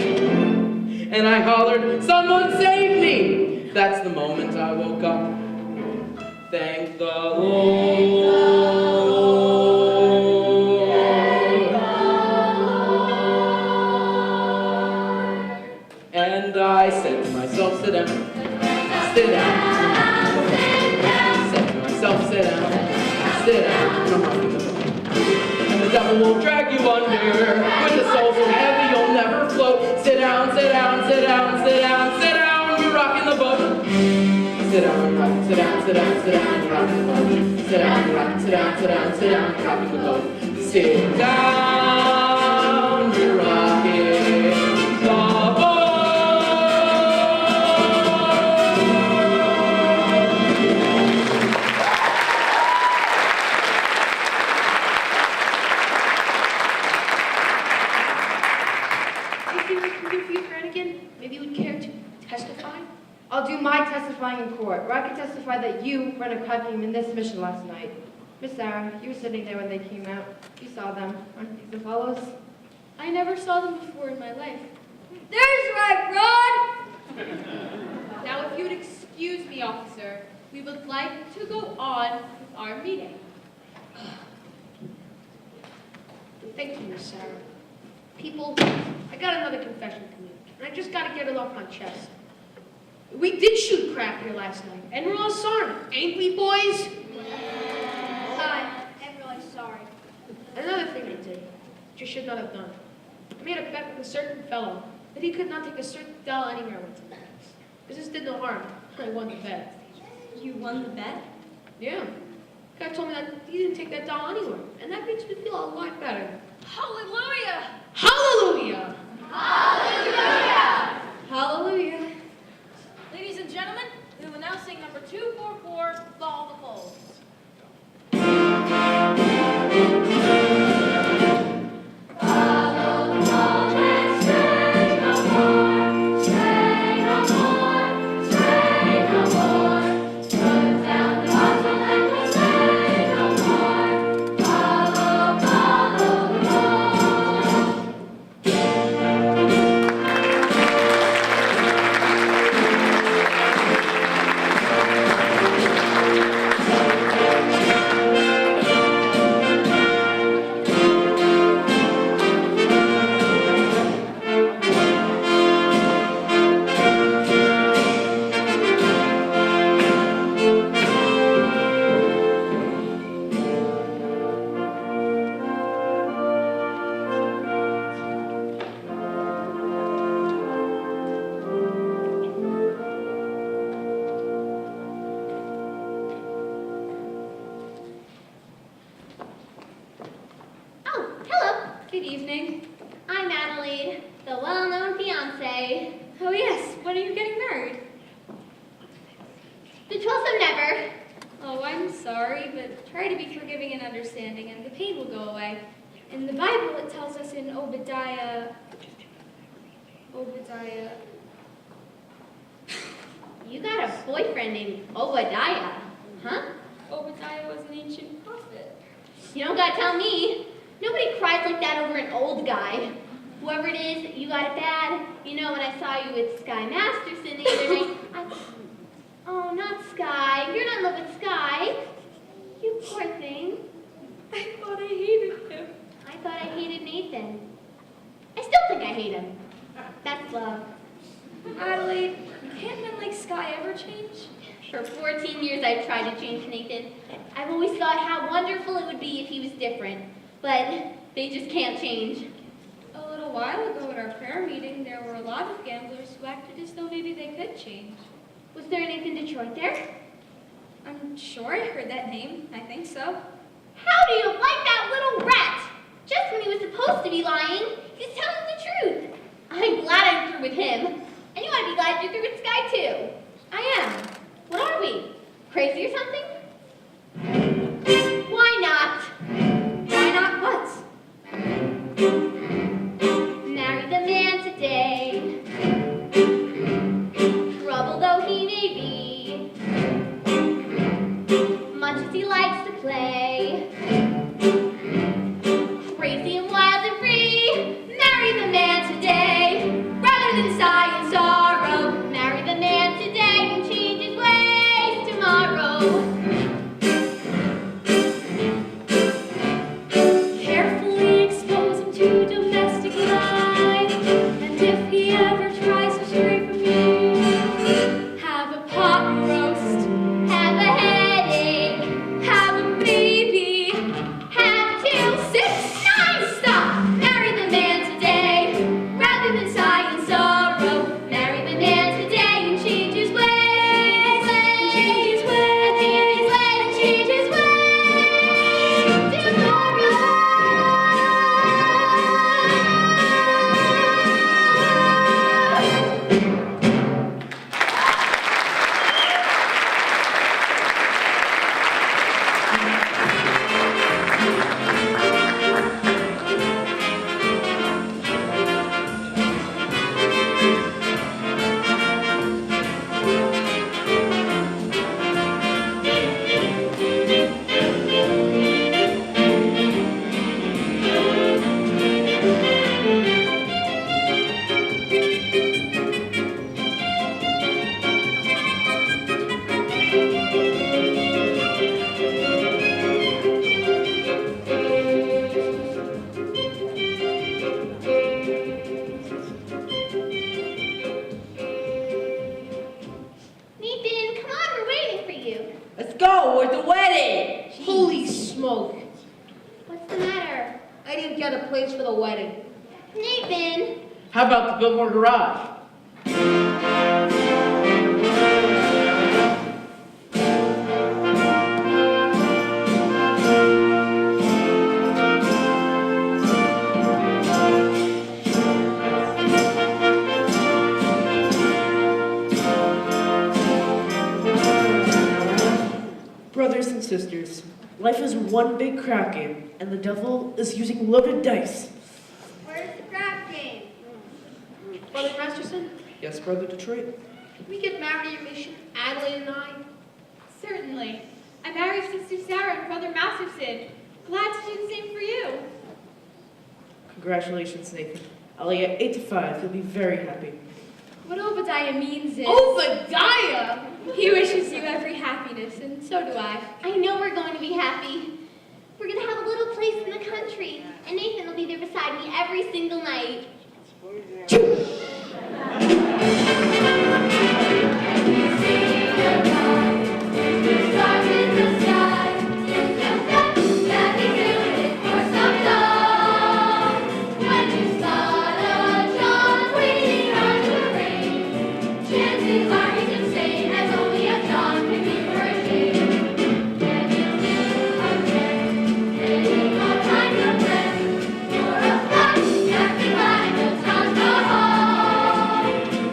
and I hollered, someone save me! That's the moment I woke up. Thank the Lord. And I said to myself, sit down, sit down. Said to myself, sit down, and I'm rocking the boat. And the devil will drag you under with a soul so heavy you'll never float. Sit down, sit down, sit down, sit down, sit down, you're rocking the boat. Sit down, you're rocking, sit down, sit down, sit down, you're rocking the boat. Sit down, you're rocking, sit down, sit down, sit down, you're rocking the boat. Sit down, you're rocking the boat. Maybe you would care to testify? I'll do my testifying in court, where I can testify that you ran a crime game in this mission last night. Miss Sarah, you were sitting there when they came out. You saw them. Aren't these the fellows? I never saw them before in my life. There's right, Rod! Now, if you would excuse me, officer, we would like to go on with our meeting. Thank you, Miss Sarah. People, I got another confession to make, and I just gotta get it off my chest. We did shoot crap here last night, and we're all sorry, ain't we, boys? Hi, I'm really sorry. Another thing I did, which I should not have done. I made a bet with a certain fellow that he could not take a certain doll anywhere with him. This did no harm. I won the bet. You won the bet? Yeah. The guy told me that he didn't take that doll anywhere, and that makes me feel a lot better. Hallelujah! Hallelujah! Hallelujah! Hallelujah. Ladies and gentlemen, we will now sing number 244, Follow the Polls. Oh, hello. Good evening. I'm Adelaide, the well-known fiancé. Oh yes, when are you getting married? The 12th of never. Oh, I'm sorry, but try to be forgiving and understanding, and the pain will go away. In the Bible, it tells us in Obadiah. You got a boyfriend named Obadiah, huh? Obadiah was an ancient prophet. You don't gotta tell me. Nobody cries like that over an old guy. Whoever it is, you got it bad. You know, when I saw you with Sky Masterson the other night, Oh, not Sky. You're not in love with Sky. You poor thing. I thought I hated him. I thought I hated Nathan. I still think I hate him. That's love. Adelaide, can't men like Sky ever change? For 14 years, I've tried to change Nathan. I've always thought how wonderful it would be if he was different. But they just can't change. A little while ago at our prayer meeting, there were a lot of gamblers who acted as though maybe they could change. Was there a Nathan Detroit there? I'm sure I heard that name. I think so. How do you like that little rat? Just when he was supposed to be lying, he's telling the truth. I'm glad I'm through with him. And you ought to be glad you're through with Sky, too. I am. What are we? Crazy or something? Why not? Why not what? Marry the man today. Trouble though he may be, much as he likes to play. Crazy and wild and free. Marry the man. wedding. Nathan, How about the Biltmore Garage? Brothers and sisters, life is one big crap game, and the devil is using loaded dice. where's the crap game? Brother Masterson, Yes, Brother Detroit? can we get married at your mission, Adelaide and I? Certainly. I married Sister Sarah and Brother Masterson. Glad to do the same for you. Congratulations, Nathan. I'll lay it 8 to 5. You'll be very happy. What Obadiah means is... Obadiah! He wishes you every happiness, and so do I. I know we're going to be happy. We're going to have a little place in the country, and Nathan will be there beside me every single night. Stars in the sky, in the fact that he's doing it for some love. When you spot a John waiting on the rain, chances are he's insane, as only a John can be for a shame. Getting to a friend, getting all kinds of friends, for a fact that the glad will John go home.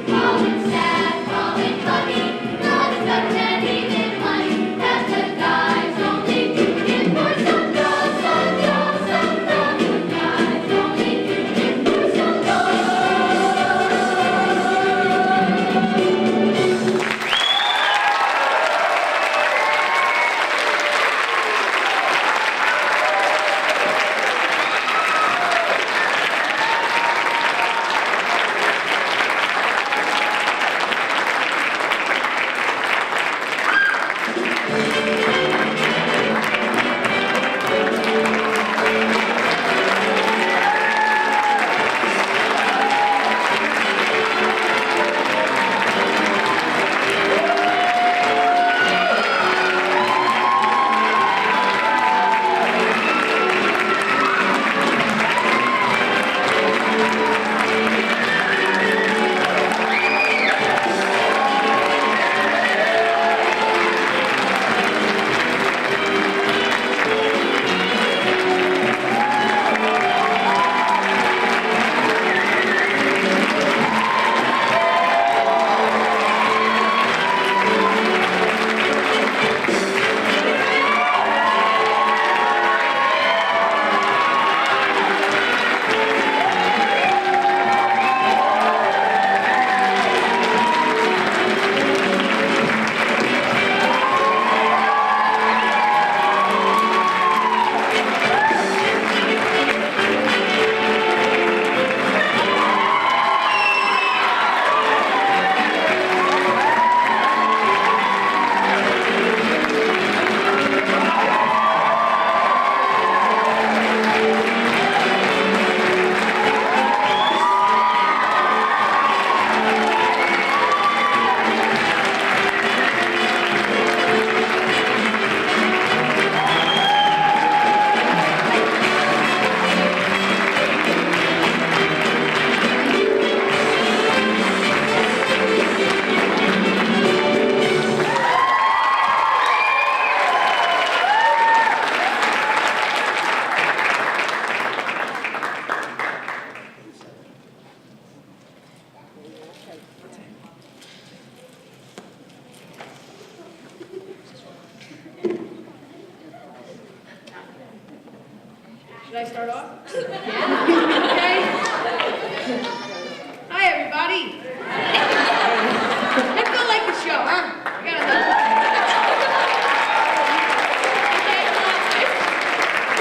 Call him sad, call him funny, not as better than even money. That's the guys only do it for some girl, some girl, some girl. The guys only do it for some girl. Should I start off? Okay. Hi, everybody. I feel like the show, huh? I gotta know. Okay,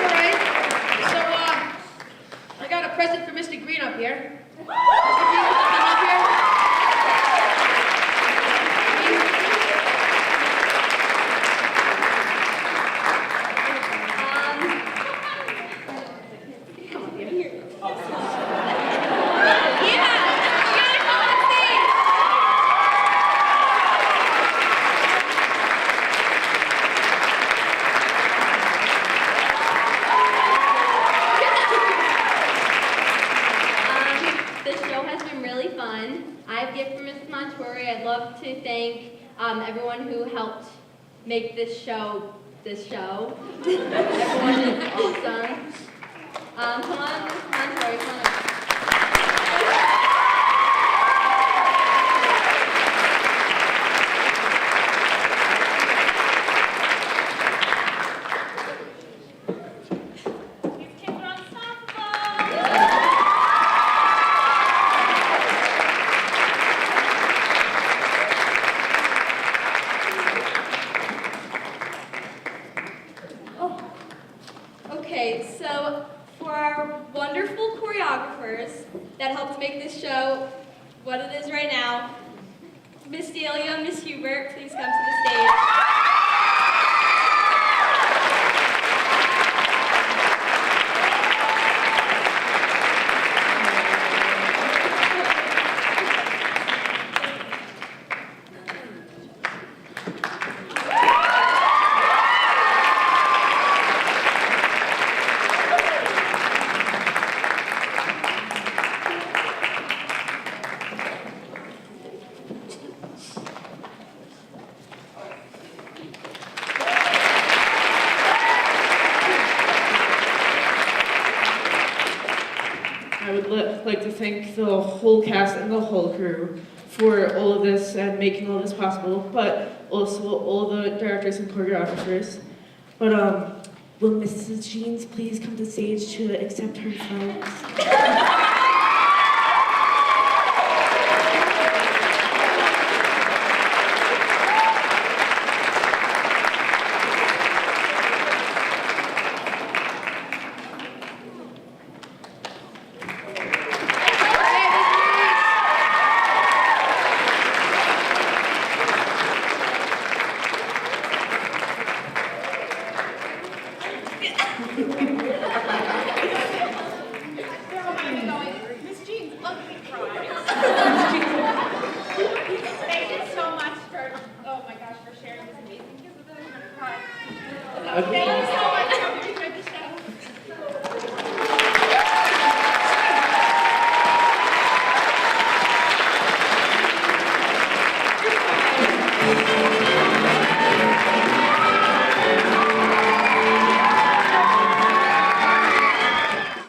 all right. So, I got a present for Mr. Green up here. Mr. Green, come up here. Come up here. Yeah, you gotta come up fun. I have a gift from Mrs. Montori. I'd love to thank everyone who helped make this show. Everyone is awesome. Come on, Mrs. Montori, come on. Okay, so for our wonderful choreographers that helped make this show what it is right now, Miss Delia, Miss Hubert, please come to the stage. I would like to thank the whole cast and the whole crew for all of this and making all this possible, but also all the directors and choreographers. But will Mrs. Jeans please come to stage to accept her flowers? Miss Jean's ugly cry. Thank you so much for, oh my gosh, for sharing this amazing gift with us. I'm gonna cry. Okay.